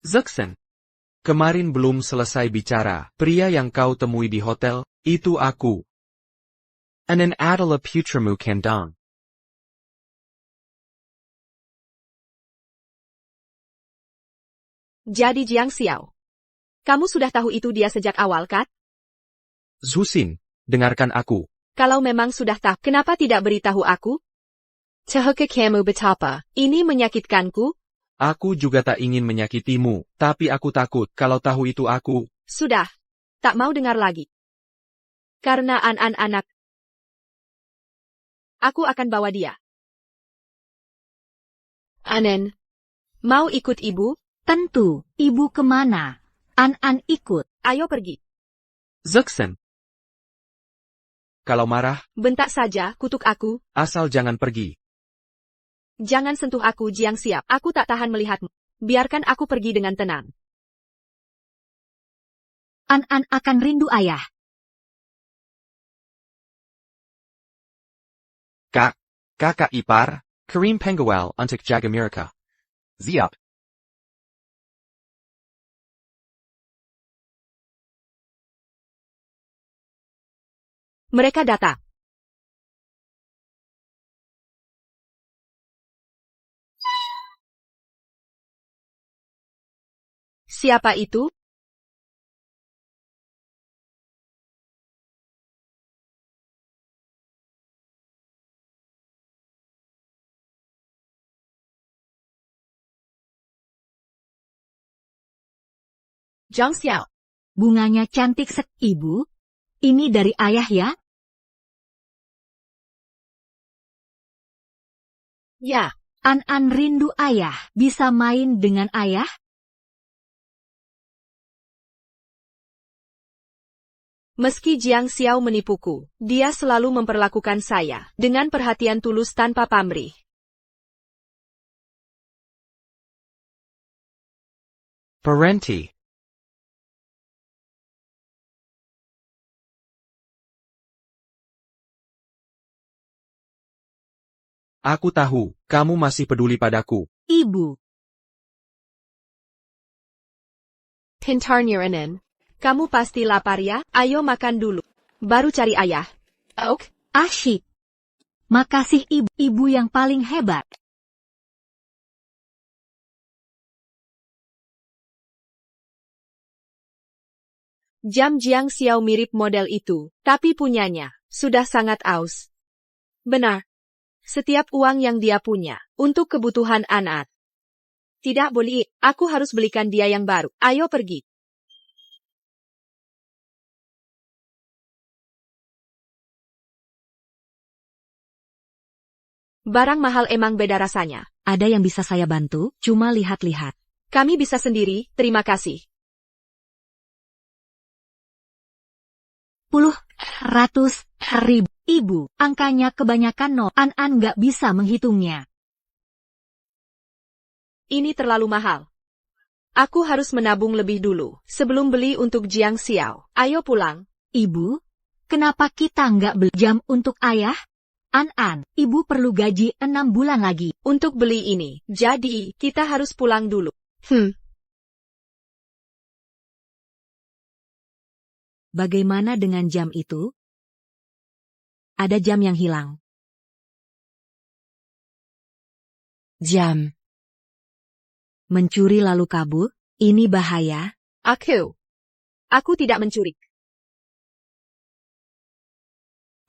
Zuxin. Kemarin belum selesai bicara, pria yang kau temui di hotel, itu aku. Anan adalah putramu Kandang. Jadi Jiang Xiao. Kamu sudah tahu itu dia sejak awal, kan? Zhusin, dengarkan aku. Kalau memang sudah tahu, kenapa tidak beritahu aku? Tahukah kamu betapa ini menyakitkanku? Aku juga tak ingin menyakitimu, tapi aku takut kalau tahu itu aku. Sudah. Tak mau dengar lagi. Karena anak. Aku akan bawa dia. Anen. Mau ikut ibu? Tentu, ibu kemana? An-An ikut. Ayo pergi. Zuxin. Kalau marah, Bentak saja, kutuk aku. asal jangan pergi. Jangan sentuh aku, Jiang Xiao. Aku tak tahan melihatmu. Biarkan aku pergi dengan tenang. An-An akan rindu ayah. Kakak ipar, Karim Pengawal untuk jaga Mirka. Siap. Mereka datang. Siapa itu? Jiang Xiao. Bunganya cantik ibu. Ini dari ayah ya? Ya. An-An rindu ayah. Bisa main dengan ayah? Meski Jiang Xiao menipuku, dia selalu memperlakukan saya dengan perhatian tulus tanpa pamrih. Parenti. Aku tahu, kamu masih peduli padaku. Ibu. Pintarnya Anen. Kamu pasti lapar ya? Ayo makan dulu. Baru cari ayah. Ok. Asyik. Makasih ibu, ibu yang paling hebat. Jam Jiang Xiao mirip model itu, tapi punyanya sudah sangat aus. Benar. Setiap uang yang dia punya untuk kebutuhan anak. Tidak boleh, aku harus belikan dia yang baru. Ayo pergi. Barang mahal emang beda rasanya. Ada yang bisa saya bantu? Cuma lihat-lihat. Kami bisa sendiri, terima kasih. Puluh, ratus, ribu. Ibu, angkanya kebanyakan nol. An nggak bisa menghitungnya. Ini terlalu mahal. Aku harus menabung lebih dulu, sebelum beli untuk Jiang Xiao. Ayo pulang. Ibu, kenapa kita nggak beli jam untuk ayah? Ibu perlu gaji 6 bulan lagi. Untuk beli ini, jadi kita harus pulang dulu. Bagaimana dengan jam itu? Ada jam yang hilang. Jam. Mencuri lalu kabur? Ini bahaya. Aku tidak mencuri.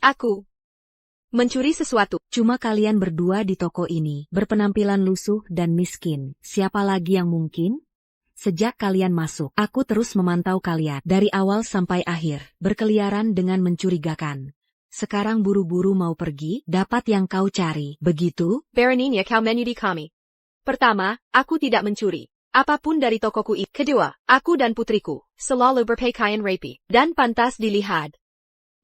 Aku mencuri sesuatu. Cuma kalian berdua di toko ini, berpenampilan lusuh dan miskin. Siapa lagi yang mungkin? Sejak kalian masuk, aku terus memantau kalian dari awal sampai akhir, berkeliaran dengan mencurigakan. Sekarang buru-buru mau pergi, dapat yang kau cari, begitu? Beraninya kau menyudi kami. Pertama, aku tidak mencuri apapun dari tokoku itu. Kedua, aku dan putriku selalu berpakaian rapi dan pantas dilihat.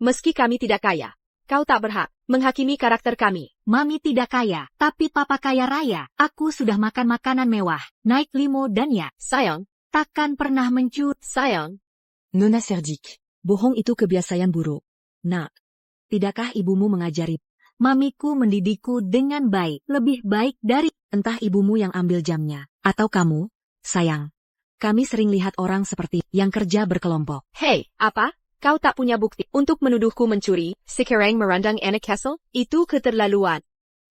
Meski kami tidak kaya, kau tak berhak menghakimi karakter kami. Mami tidak kaya, tapi papa kaya raya. Aku sudah makan makanan mewah, naik limo dan ya. Sayang, Takkan pernah mencuri. sayang. Nona cerdik. Bohong itu kebiasaan buruk. Nak, tidakkah ibumu mengajari? Mamiku mendidikku dengan baik, lebih baik dari... Entah ibumu yang ambil jamnya, atau kamu, sayang. Kami sering lihat orang seperti yang kerja berkelompok. Hei, apa? Kau tak punya bukti untuk menuduhku mencuri, sekarang merandang anak Kessel? Itu keterlaluan.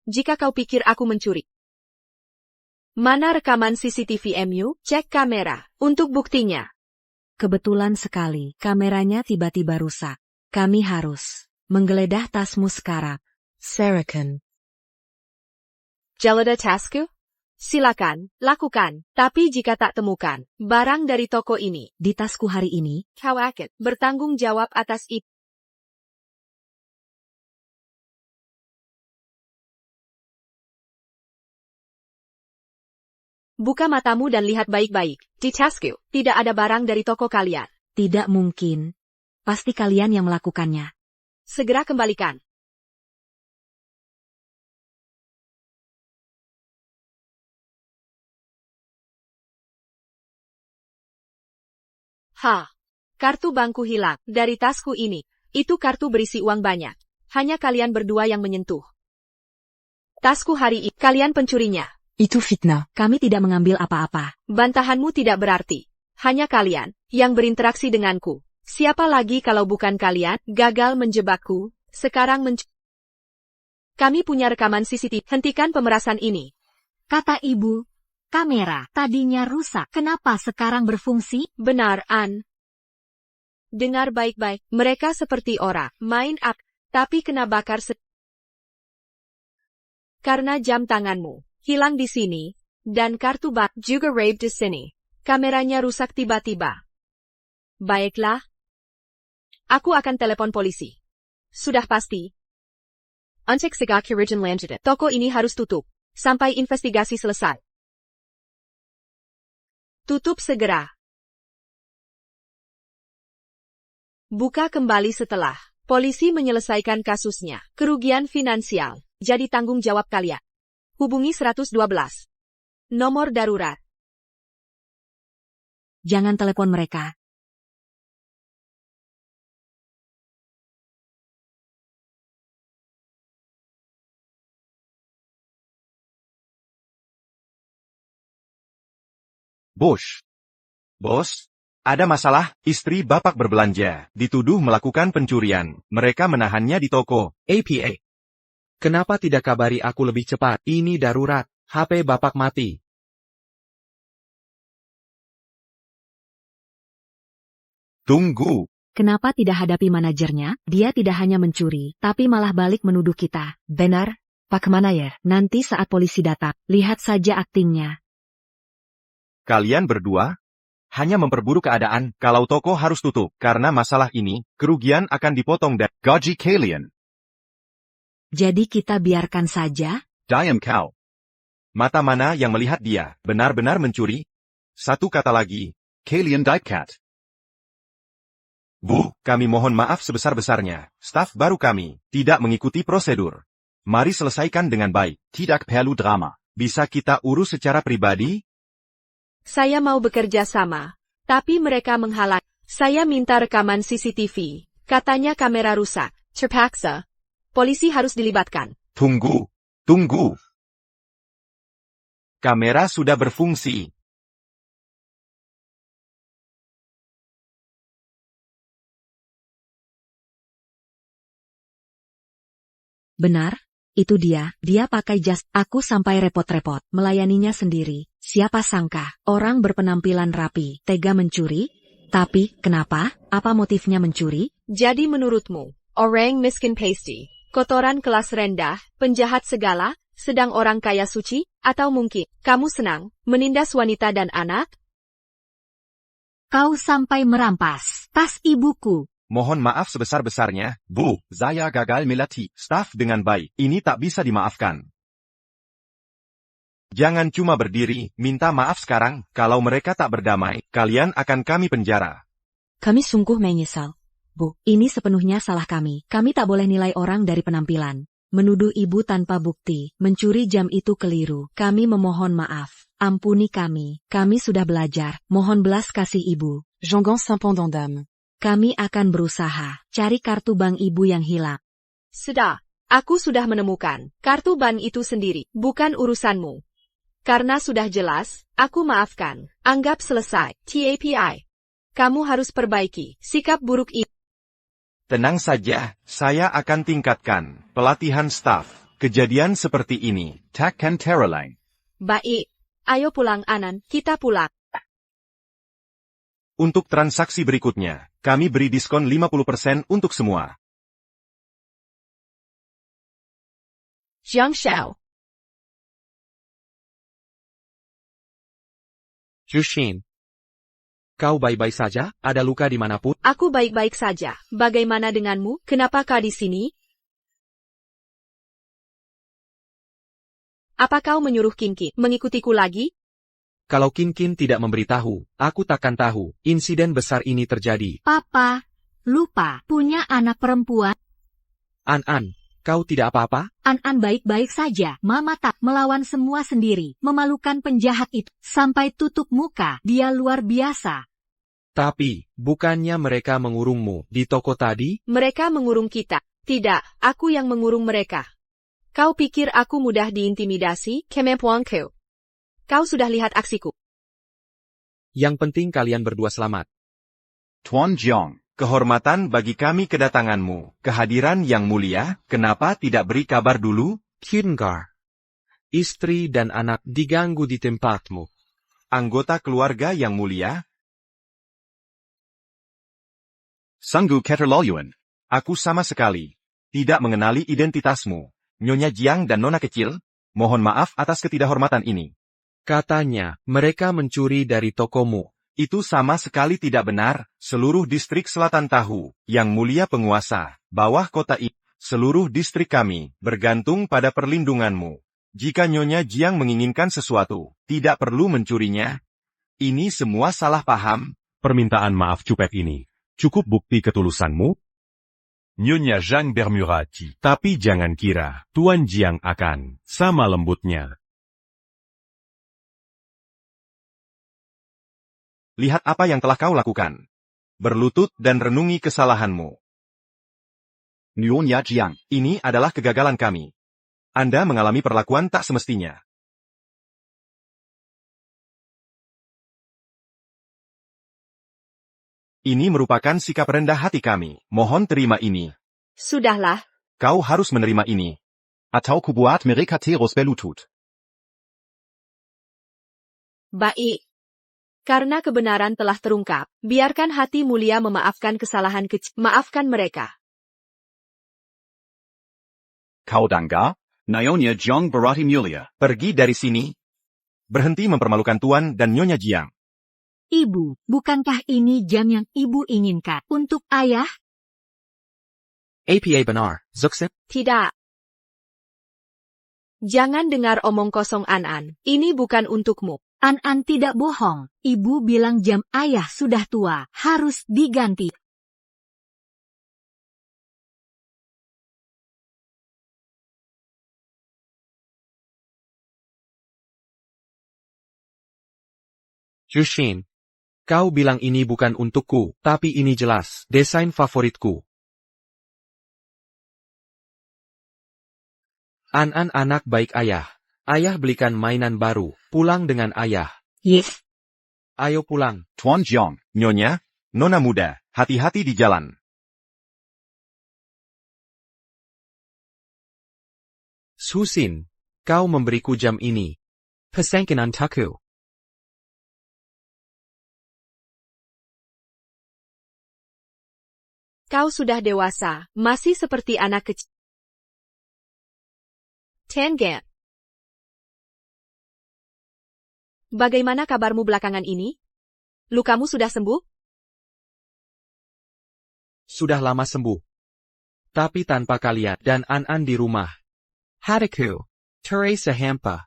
Jika kau pikir aku mencuri. Mana rekaman CCTV MU? Cek kamera, untuk buktinya. Kebetulan sekali, kameranya tiba-tiba rusak. Kami harus menggeledah tasmu sekarang. Sarakan. Jelada tasku? Silakan, lakukan. Tapi jika tak temukan barang dari toko ini Di tasku hari ini, kau akan bertanggung jawab atas itu. Buka matamu dan lihat baik-baik. Di tasku, tidak ada barang dari toko kalian. tidak mungkin. Pasti kalian yang melakukannya. Segera kembalikan. Kartu bankku hilang dari tasku ini. Itu kartu berisi uang banyak. Hanya kalian berdua yang menyentuh tasku hari ini. Kalian pencurinya. Itu fitnah. Kami tidak mengambil apa-apa. Bantahanmu tidak berarti. Hanya kalian yang berinteraksi denganku. Siapa lagi kalau bukan kalian gagal menjebakku, sekarang Kami punya rekaman CCTV. Hentikan pemerasan ini. Kata ibu, kamera tadinya rusak. Kenapa sekarang berfungsi? Benar, An. Dengar baik-baik. Mereka seperti orang main up, tapi kena bakar karena jam tanganmu hilang di sini, dan kartu bank juga raib di sini. Kameranya rusak tiba-tiba. Baiklah. Aku akan telepon polisi. Sudah pasti. Untuk segera kirijan lanjutan. Toko ini harus tutup sampai investigasi selesai. Tutup segera. Buka kembali setelah polisi menyelesaikan kasusnya. Kerugian finansial jadi tanggung jawab kalian. Hubungi 112. Nomor darurat. Jangan telepon mereka. Bos. Bos, Ada masalah, istri Bapak berbelanja, dituduh melakukan pencurian. Mereka menahannya di toko. APA. Kenapa tidak kabari aku lebih cepat? Ini darurat. HP Bapak mati. Tunggu. Kenapa tidak hadapi manajernya? Dia tidak hanya mencuri, tapi malah balik menuduh kita. Benar, Pak Manajer. Nanti saat polisi datang, lihat saja aktingnya. Kalian berdua hanya memperburuk keadaan. Kalau toko harus tutup karena masalah ini, kerugian akan dipotong dari gaji kalian. Jadi kita biarkan saja? Diam kau. Mata mana yang melihat dia benar-benar mencuri? Satu kata lagi. Kalian dipecat. Bu, kami mohon maaf sebesar-besarnya. Staf baru kami tidak mengikuti prosedur. Mari selesaikan dengan baik. Tidak perlu drama. Bisa kita urus secara pribadi? Saya mau bekerja sama, tapi mereka menghalang. Saya minta rekaman CCTV. Katanya kamera rusak. Terpaksa. Polisi harus dilibatkan. Tunggu. Tunggu. Kamera sudah berfungsi. Benar, itu dia pakai jas. Aku sampai repot-repot melayaninya sendiri. Siapa sangka, orang berpenampilan rapi, tega mencuri? Tapi, kenapa? Apa motifnya mencuri? Jadi menurutmu, orang miskin pasty, kotoran kelas rendah, penjahat segala, sedang orang kaya suci, atau mungkin, kamu senang, menindas wanita dan anak? Kau sampai merampas tas ibuku. Mohon maaf sebesar-besarnya, Bu. Saya gagal melatih. Staf dengan baik, ini tak bisa dimaafkan. Jangan cuma berdiri, minta maaf sekarang, kalau mereka tak berdamai, kalian akan kami penjara. Kami sungguh menyesal. Bu, ini sepenuhnya salah kami. Kami tak boleh nilai orang dari penampilan. Menuduh ibu tanpa bukti, mencuri jam itu keliru. Kami memohon maaf. Ampuni kami. Kami sudah belajar. Mohon belas kasih ibu. Jean-Gans Saint-Pendant d'âme. Kami akan berusaha cari kartu bank ibu yang hilang. Sudah, aku sudah menemukan. Kartu bank itu sendiri, bukan urusanmu. Karena sudah jelas, aku maafkan. Anggap selesai. TAPI. Kamu harus perbaiki sikap buruk ini. Tenang saja, saya akan tingkatkan pelatihan staf. Kejadian seperti ini takkan terulang. Baik. Ayo pulang Anan, kita pulang. Untuk transaksi berikutnya, kami beri diskon 50% untuk semua. Jiang Xiao. Jushin. Kau baik-baik saja? Ada luka dimanapun? Aku baik-baik saja. Bagaimana denganmu? Kenapa kau di sini? Apa kau menyuruh Kinkin mengikutiku lagi? Kalau Kinkin tidak memberitahu, aku takkan tahu insiden besar ini terjadi. Papa, lupa, punya anak perempuan. An, kau tidak apa-apa? An baik-baik saja. Mama tak melawan semua sendiri. Memalukan penjahat itu. Sampai tutup muka. Dia luar biasa. Tapi, bukannya mereka mengurungmu di toko tadi? Mereka mengurung kita. Tidak, aku yang mengurung mereka. Kau pikir aku mudah diintimidasi? Kemampuanku. Kau sudah lihat aksiku. Yang penting kalian berdua selamat. Tuan Jiang. Kehormatan bagi kami kedatanganmu. Kehadiran yang mulia, kenapa tidak beri kabar dulu? Kingar. Istri dan anak diganggu di tempatmu. Anggota keluarga yang mulia? Sungguh keterlaluan. Aku sama sekali tidak mengenali identitasmu. Nyonya Jiang dan Nona kecil, mohon maaf atas ketidakhormatan ini. Katanya, mereka mencuri dari tokomu. Itu sama sekali tidak benar. Seluruh distrik selatan tahu, yang mulia penguasa, bawah kota ini, seluruh distrik kami, bergantung pada perlindunganmu. Jika Nyonya Jiang menginginkan sesuatu, tidak perlu mencurinya. Ini semua salah paham. Permintaan maaf cupet ini. Cukup bukti ketulusanmu? Nyonya Zhang Bermurati. Tapi jangan kira, Tuan Jiang akan sama lembutnya. Lihat apa yang telah kau lakukan. Berlutut dan renungi kesalahanmu. Nyonya Jiang. Ini adalah kegagalan kami. Anda mengalami perlakuan tak semestinya. Ini merupakan sikap rendah hati kami. Mohon terima ini. Sudahlah, Kau harus menerima ini. Atau kubuat mereka terus berlutut. baik. Karena kebenaran telah terungkap, biarkan hati mulia memaafkan kesalahan kecil. Maafkan mereka. Kau dangga, Nyonya Jiang berarti mulia. Pergi dari sini. Berhenti mempermalukan Tuan dan Nyonya Jiang. Ibu, bukankah ini jam yang ibu inginkan untuk ayah? Apa benar, Zuxin? Tidak. Jangan dengar omong kosong An-An. Ini bukan untukmu. An-An tidak bohong. Ibu bilang jam ayah sudah tua, harus diganti. Jushin. Kau bilang ini bukan untukku, tapi ini jelas desain favoritku. An-An anak baik ayah. Ayah belikan mainan baru. Pulang dengan ayah. Yes. Ayo pulang. Tuan Jiang. Nyonya, Nona muda, hati-hati di jalan. Susin, kau memberiku jam ini. Pesangkinan taku. Kau sudah dewasa, masih seperti anak kecil. Tengen. Bagaimana kabarmu belakangan ini? Lukamu sudah sembuh? Sudah lama sembuh. Tapi tanpa kalian dan An-An di rumah. Hatiku, Teresa hampa.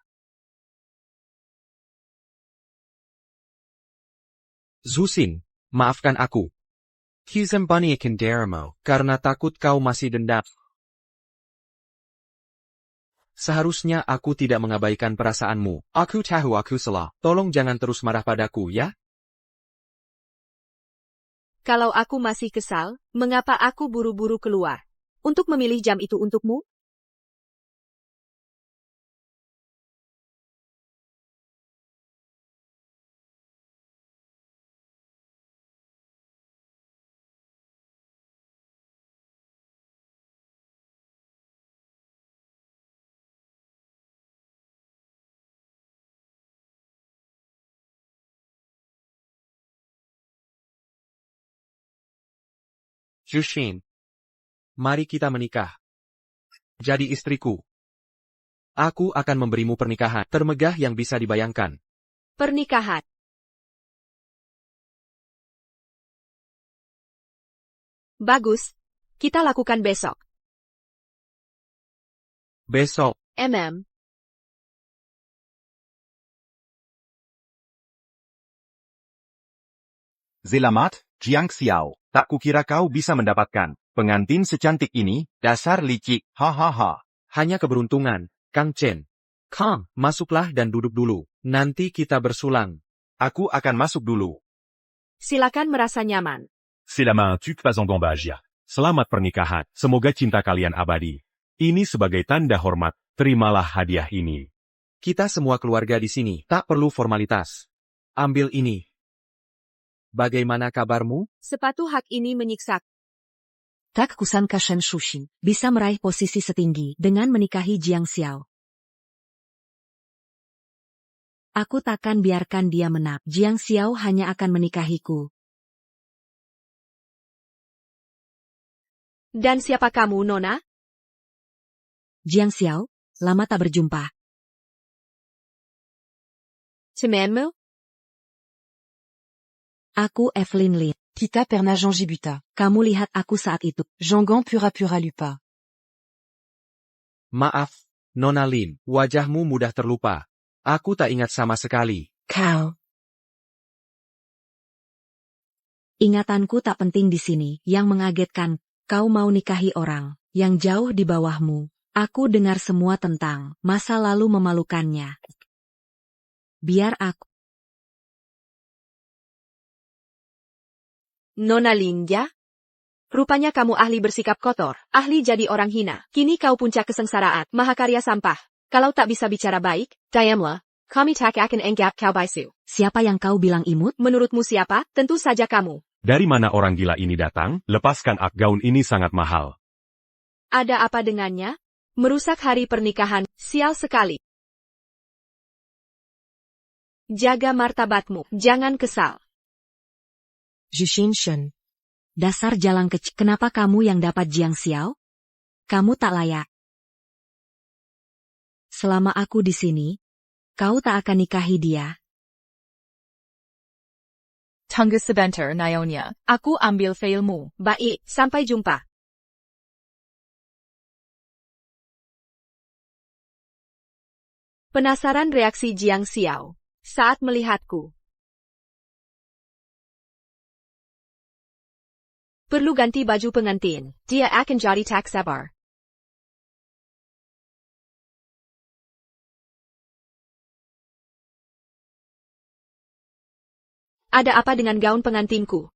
Zusin, maafkan aku. Kizambani akan deramu, karena takut kau masih dendam. Seharusnya aku tidak mengabaikan perasaanmu. Aku tahu aku salah. Tolong jangan terus marah padaku, ya? Kalau aku masih kesal, mengapa aku buru-buru keluar? Untuk memilih jam itu untukmu? Jushin. Mari kita menikah. Jadi istriku. Aku akan memberimu pernikahan termegah yang bisa dibayangkan. Pernikahan. Bagus. Kita lakukan besok. Besok. Selamat, Jiang Xiao. Tak kukira kau bisa mendapatkan pengantin secantik ini, dasar licik, hahaha. Hanya keberuntungan, Kang Chen. Kang, masuklah dan duduk dulu. Nanti kita bersulang. Aku akan masuk dulu. Silakan merasa nyaman. Selamat Bagia. Selamat pernikahan. Semoga cinta kalian abadi. Ini sebagai tanda hormat. Terimalah hadiah ini. Kita semua keluarga di sini. Tak perlu formalitas. Ambil ini. Bagaimana kabarmu? Sepatu hak ini menyiksa. Tak kusangka Shen Shushin bisa meraih posisi setinggi dengan menikahi Jiang Xiao. Aku takkan biarkan dia menang. Jiang Xiao hanya akan menikahiku. Dan siapa kamu, Nona? Jiang Xiao, lama tak berjumpa. Temanmu? Aku Evelyn Lin. Kita pernah Jean Gibuta. Kamu lihat aku saat itu. Jean pura-pura lupa. Maaf, Nona Lin. Wajahmu mudah terlupa. Aku tak ingat sama sekali. Kau. Ingatanku tak penting di sini. Yang mengagetkan, kau mau nikahi orang yang jauh di bawahmu. Aku dengar semua tentang masa lalu memalukannya. Biar aku. Nona Linja? Rupanya kamu ahli bersikap kotor, ahli jadi orang hina. Kini kau puncak kesengsaraan, mahakarya sampah. Kalau tak bisa bicara baik, diamlah. Kami tak akan anggap kau bisu. Siapa yang kau bilang imut? Menurutmu siapa? Tentu saja kamu. Dari mana orang gila ini datang? Lepaskan ak, gaun ini sangat mahal. Ada apa dengannya? Merusak hari pernikahan, sial sekali. Jaga martabatmu, jangan kesal. Jushin Shen. Dasar jalang kecil, kenapa kamu yang dapat Jiang Xiao? Kamu tak layak. Selama aku di sini, kau tak akan nikahi dia. Tunggu sebentar Nyonya, aku ambil filemu. Baik, sampai jumpa. Penasaran reaksi Jiang Xiao saat melihatku. Perlu ganti baju pengantin, dia akan jadi tak sabar. Ada apa dengan gaun pengantinku?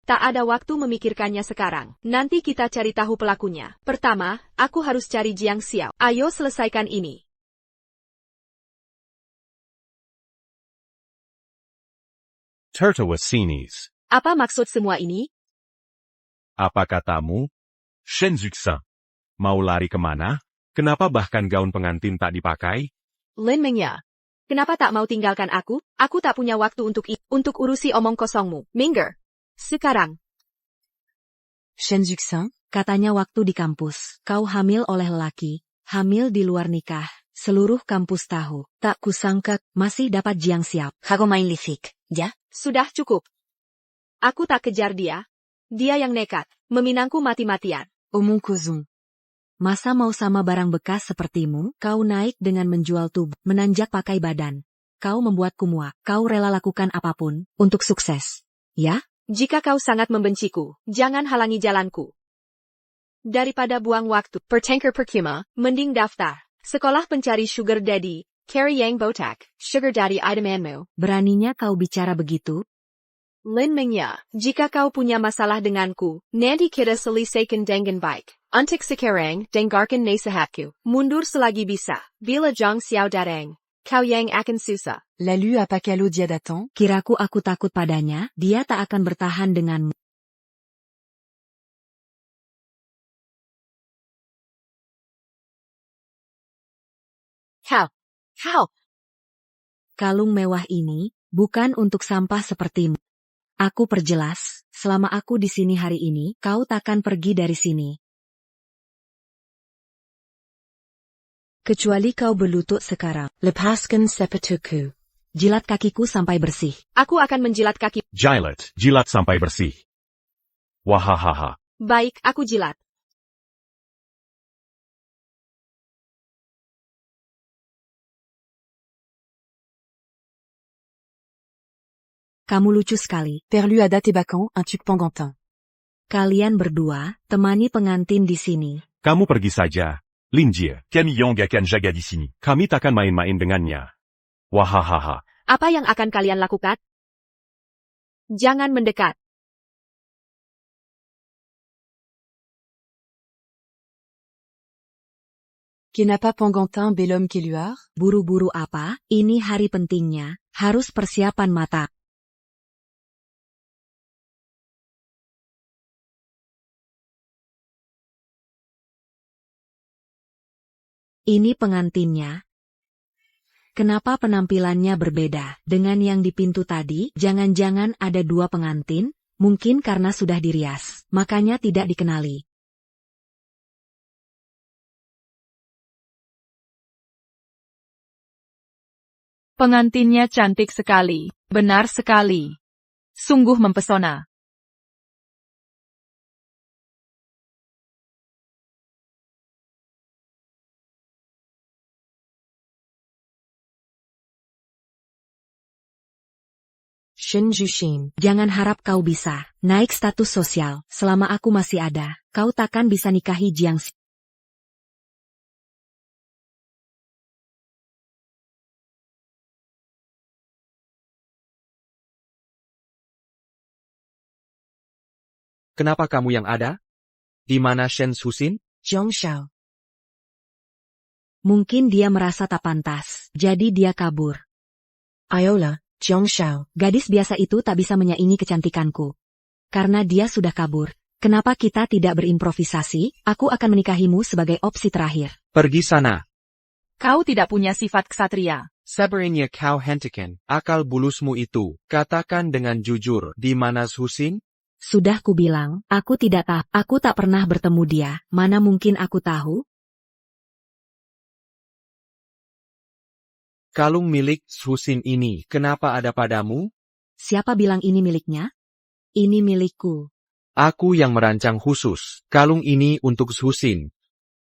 Tak ada waktu memikirkannya sekarang. Nanti kita cari tahu pelakunya. Pertama, aku harus cari Jiang Xiao. Ayo selesaikan ini. Tertawasinis. Apa maksud semua ini? Apa katamu? Shen Zuxan. Mau lari kemana? Kenapa bahkan gaun pengantin tak dipakai? Lin Mingya. Kenapa tak mau tinggalkan aku? Aku tak punya waktu untuk urusi omong kosongmu. Minggir. Sekarang. Shen Zuxan. Katanya waktu di kampus, kau hamil oleh lelaki, hamil di luar nikah, seluruh kampus tahu. Tak kusangka, masih dapat Jiang Xiao. Hago main lifik, ya? Sudah cukup. Aku tak kejar dia. Dia yang nekat, meminangku mati-matian. Omong kosong. Masa mau sama barang bekas sepertimu, kau naik dengan menjual tubuh, menanjak pakai badan. Kau membuatku muak, kau rela lakukan apapun, untuk sukses. Ya? Jika kau sangat membenciku, jangan halangi jalanku. Daripada buang waktu, pertanker percuma, mending daftar. Sekolah pencari sugar daddy, Carrie Yang Botak, sugar daddy idamanmu. Beraninya kau bicara begitu? Lin Mingya, jika kau punya masalah denganku, nanti kita selesaikan dengan baik. Untuk sekarang, dengarkan nasihatku. Mundur selagi bisa. Bila Jiang Xiao datang, kau yang akan susah. Lalu apa kalau dia datang? Kiraku aku takut padanya, dia tak akan bertahan denganmu. How? Kalung mewah ini, bukan untuk sampah sepertimu. Aku perjelas, selama aku di sini hari ini, kau takkan pergi dari sini. Kecuali kau berlutut sekarang. Lepaskan sepatuku. Jilat kakiku sampai bersih. Aku akan menjilat kaki. Jilat sampai bersih. Wahahaha. Baik, aku jilat. Kamu lucu sekali. Perlu ada tebakan, un truc pengantin. Kalian berdua, temani pengantin di sini. Kamu pergi saja, Linjie. Kami yang akan jaga di sini. Kami takkan main-main dengannya. Wahahaha. Apa yang akan kalian lakukan? Jangan mendekat. Kenapa pengantin belum keluar? Buru-buru apa? Ini hari pentingnya, harus persiapan mata. Ini pengantinnya. Kenapa penampilannya berbeda dengan yang di pintu tadi? Jangan-jangan ada dua pengantin, mungkin karena sudah dirias, makanya tidak dikenali. Pengantinnya cantik sekali, benar sekali. Sungguh mempesona. Shen Jushin, jangan harap kau bisa naik status sosial. Selama aku masih ada, kau takkan bisa nikahi Jiang Xiao. Kenapa kamu yang ada? Di mana Shen Zuxin? Jiang Xiao. Mungkin dia merasa tak pantas, jadi dia kabur. Iola, Jiang Shao. Gadis biasa itu tak bisa menyaingi kecantikanku. Karena dia sudah kabur. Kenapa kita tidak berimprovisasi? Aku akan menikahimu sebagai opsi terakhir. Pergi sana. Kau tidak punya sifat ksatria. Sebenarnya kau hentikan akal bulusmu itu. Katakan dengan jujur, di mana Husin? Sudah kubilang, aku tidak tahu. Aku tak pernah bertemu dia. Mana mungkin aku tahu? Kalung milik Husin ini, kenapa ada padamu? Siapa bilang ini miliknya? Ini milikku. Aku yang merancang khusus. Kalung ini untuk Husin.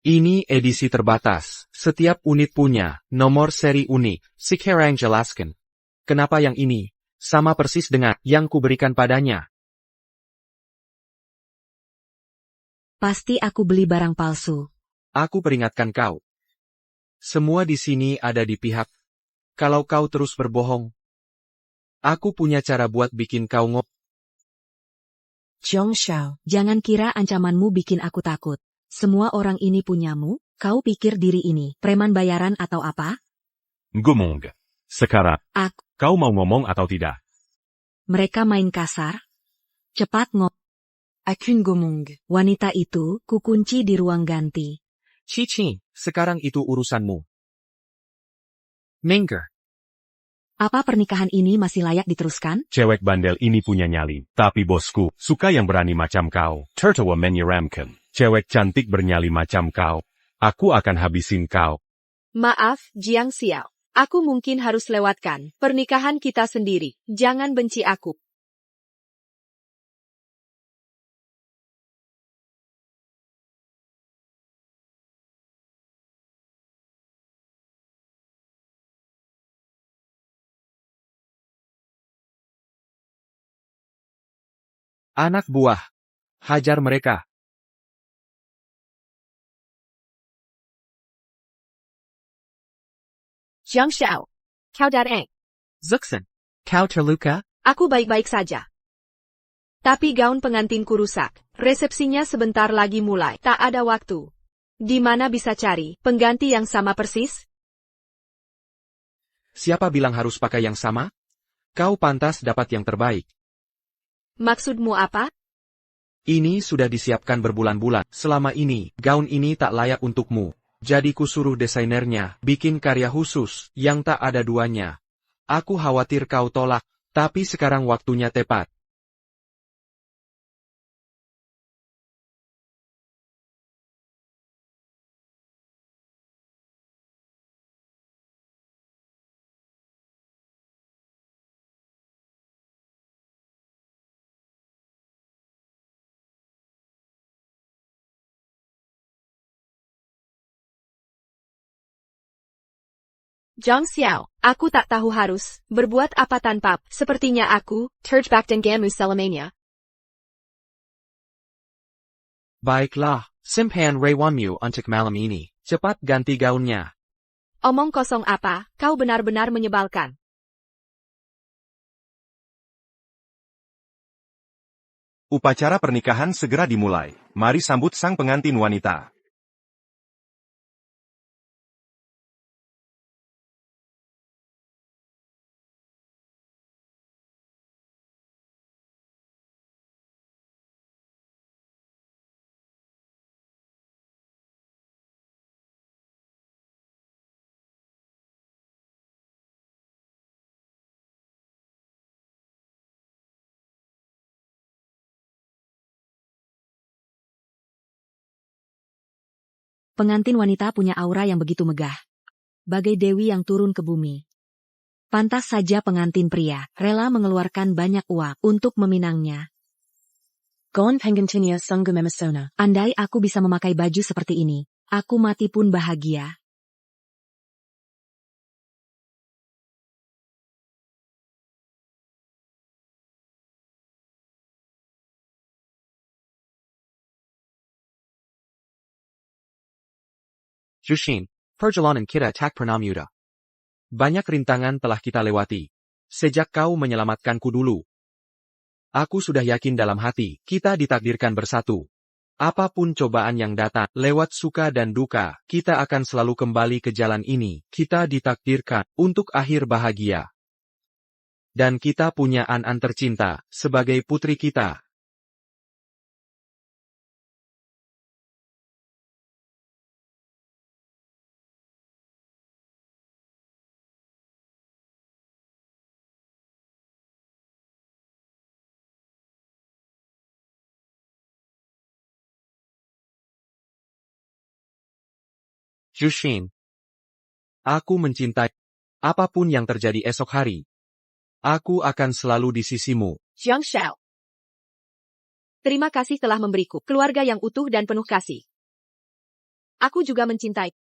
Ini edisi terbatas. Setiap unit punya nomor seri unik. Sekarang jelaskan. Kenapa yang ini sama persis dengan yang kuberikan padanya? Pasti aku beli barang palsu. Aku peringatkan kau. Semua di sini ada di pihak. Kalau kau terus berbohong, aku punya cara buat bikin kau ngop. Jiang Shao. Jangan kira ancamanmu bikin aku takut. Semua orang ini punyamu, kau pikir diri ini preman bayaran atau apa? Ngomong. Sekarang, Aku. kau mau ngomong atau tidak? Mereka main kasar. Cepat ngop. Akun Gomong. Wanita itu kukunci di ruang ganti. Cici, sekarang itu urusanmu. Menger. Apa pernikahan ini masih layak diteruskan? Cewek bandel ini punya nyali. Tapi bosku, suka yang berani macam kau. Tertawa menyeramkan. Cewek cantik bernyali macam kau. Aku akan habisin kau. Maaf, Jiang Xiao. Aku mungkin harus lewatkan pernikahan kita sendiri. Jangan benci aku. Anak buah. Hajar mereka. Jiang Shao. Kau dareng. Zuxen. Kau terluka? Aku baik-baik saja. Tapi gaun pengantinku rusak. Resepsinya sebentar lagi mulai. Tak ada waktu. Di mana bisa cari pengganti yang sama persis? Siapa bilang harus pakai yang sama? Kau pantas dapat yang terbaik. Maksudmu apa? Ini sudah disiapkan berbulan-bulan. Selama ini, gaun ini tak layak untukmu. Jadi kusuruh desainernya bikin karya khusus yang tak ada duanya. Aku khawatir kau tolak, tapi sekarang waktunya tepat. Jiang Xiao, aku tak tahu harus berbuat apa tanpa. Sepertinya aku terjebak denganmu selamanya. Baiklah, simpan Raywanmu untuk malam ini. Cepat ganti gaunnya. Omong kosong apa, kau benar-benar menyebalkan. Upacara pernikahan segera dimulai. Mari sambut sang pengantin wanita. Pengantin wanita punya aura yang begitu megah. Bagai dewi yang turun ke bumi. Pantas saja pengantin pria rela mengeluarkan banyak uang untuk meminangnya. Gon Pengentinia Sungguh Memesona. Andai aku bisa memakai baju seperti ini, aku mati pun bahagia. Jushin, perjalanan kita tak pernah mudah. Banyak rintangan telah kita lewati. Sejak kau menyelamatkanku dulu. Aku sudah yakin dalam hati, kita ditakdirkan bersatu. Apapun cobaan yang datang, lewat suka dan duka, kita akan selalu kembali ke jalan ini. Kita ditakdirkan untuk akhir bahagia. Dan kita punya An tercinta, sebagai putri kita. Jushin. Aku mencintai. Apapun yang terjadi esok hari. Aku akan selalu di sisimu. Jiang Shao. Terima kasih telah memberiku keluarga yang utuh dan penuh kasih. Aku juga mencintai.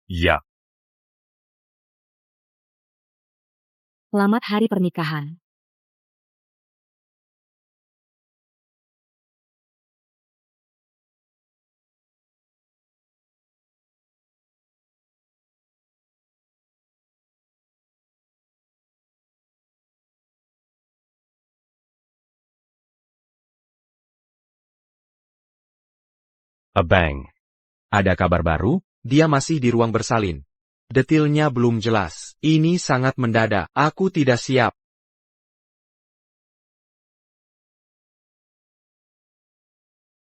Ya. Selamat hari pernikahan. Abang. Ada kabar baru? Dia masih di ruang bersalin. Detailnya belum jelas. Ini sangat mendadak. Aku tidak siap.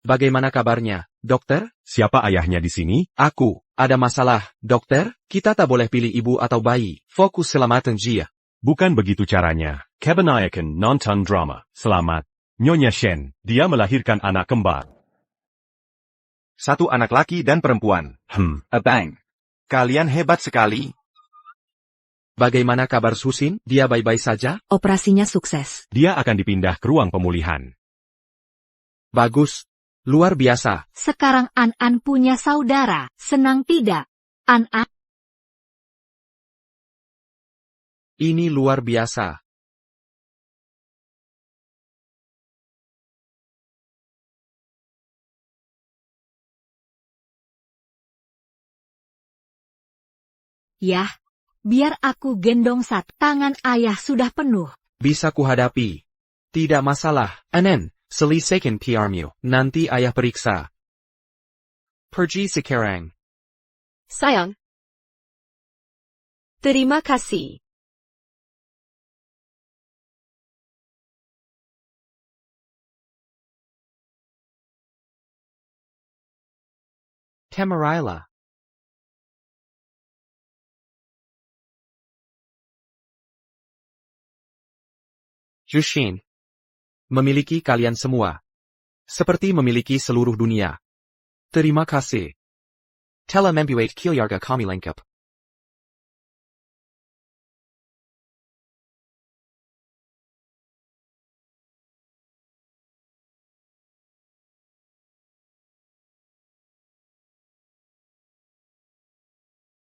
Bagaimana kabarnya, dokter? Siapa ayahnya di sini? Aku. Ada masalah, dokter? Kita tak boleh pilih ibu atau bayi. Fokus selamatan Jia. Bukan begitu caranya. Kebanyakan nonton drama. Selamat. Nyonya Shen, dia melahirkan anak kembar. 1 anak laki dan perempuan. Abang. Kalian hebat sekali. Bagaimana kabar Susin? Dia baik-baik saja? Operasinya sukses. Dia akan dipindah ke ruang pemulihan. Bagus. Luar biasa. Sekarang An punya saudara. Senang tidak? An. Ini luar biasa. Yah, biar aku gendong tangan ayah sudah penuh. Bisa kuhadapi. Tidak masalah. Anen, selesaikan PR-mu. Nanti ayah periksa. Pergi sekarang. Sayang. Terima kasih. Tamarila. Jushin. Memiliki kalian semua. Seperti memiliki seluruh dunia. Terima kasih. Telah membuat keluarga kami lengkap.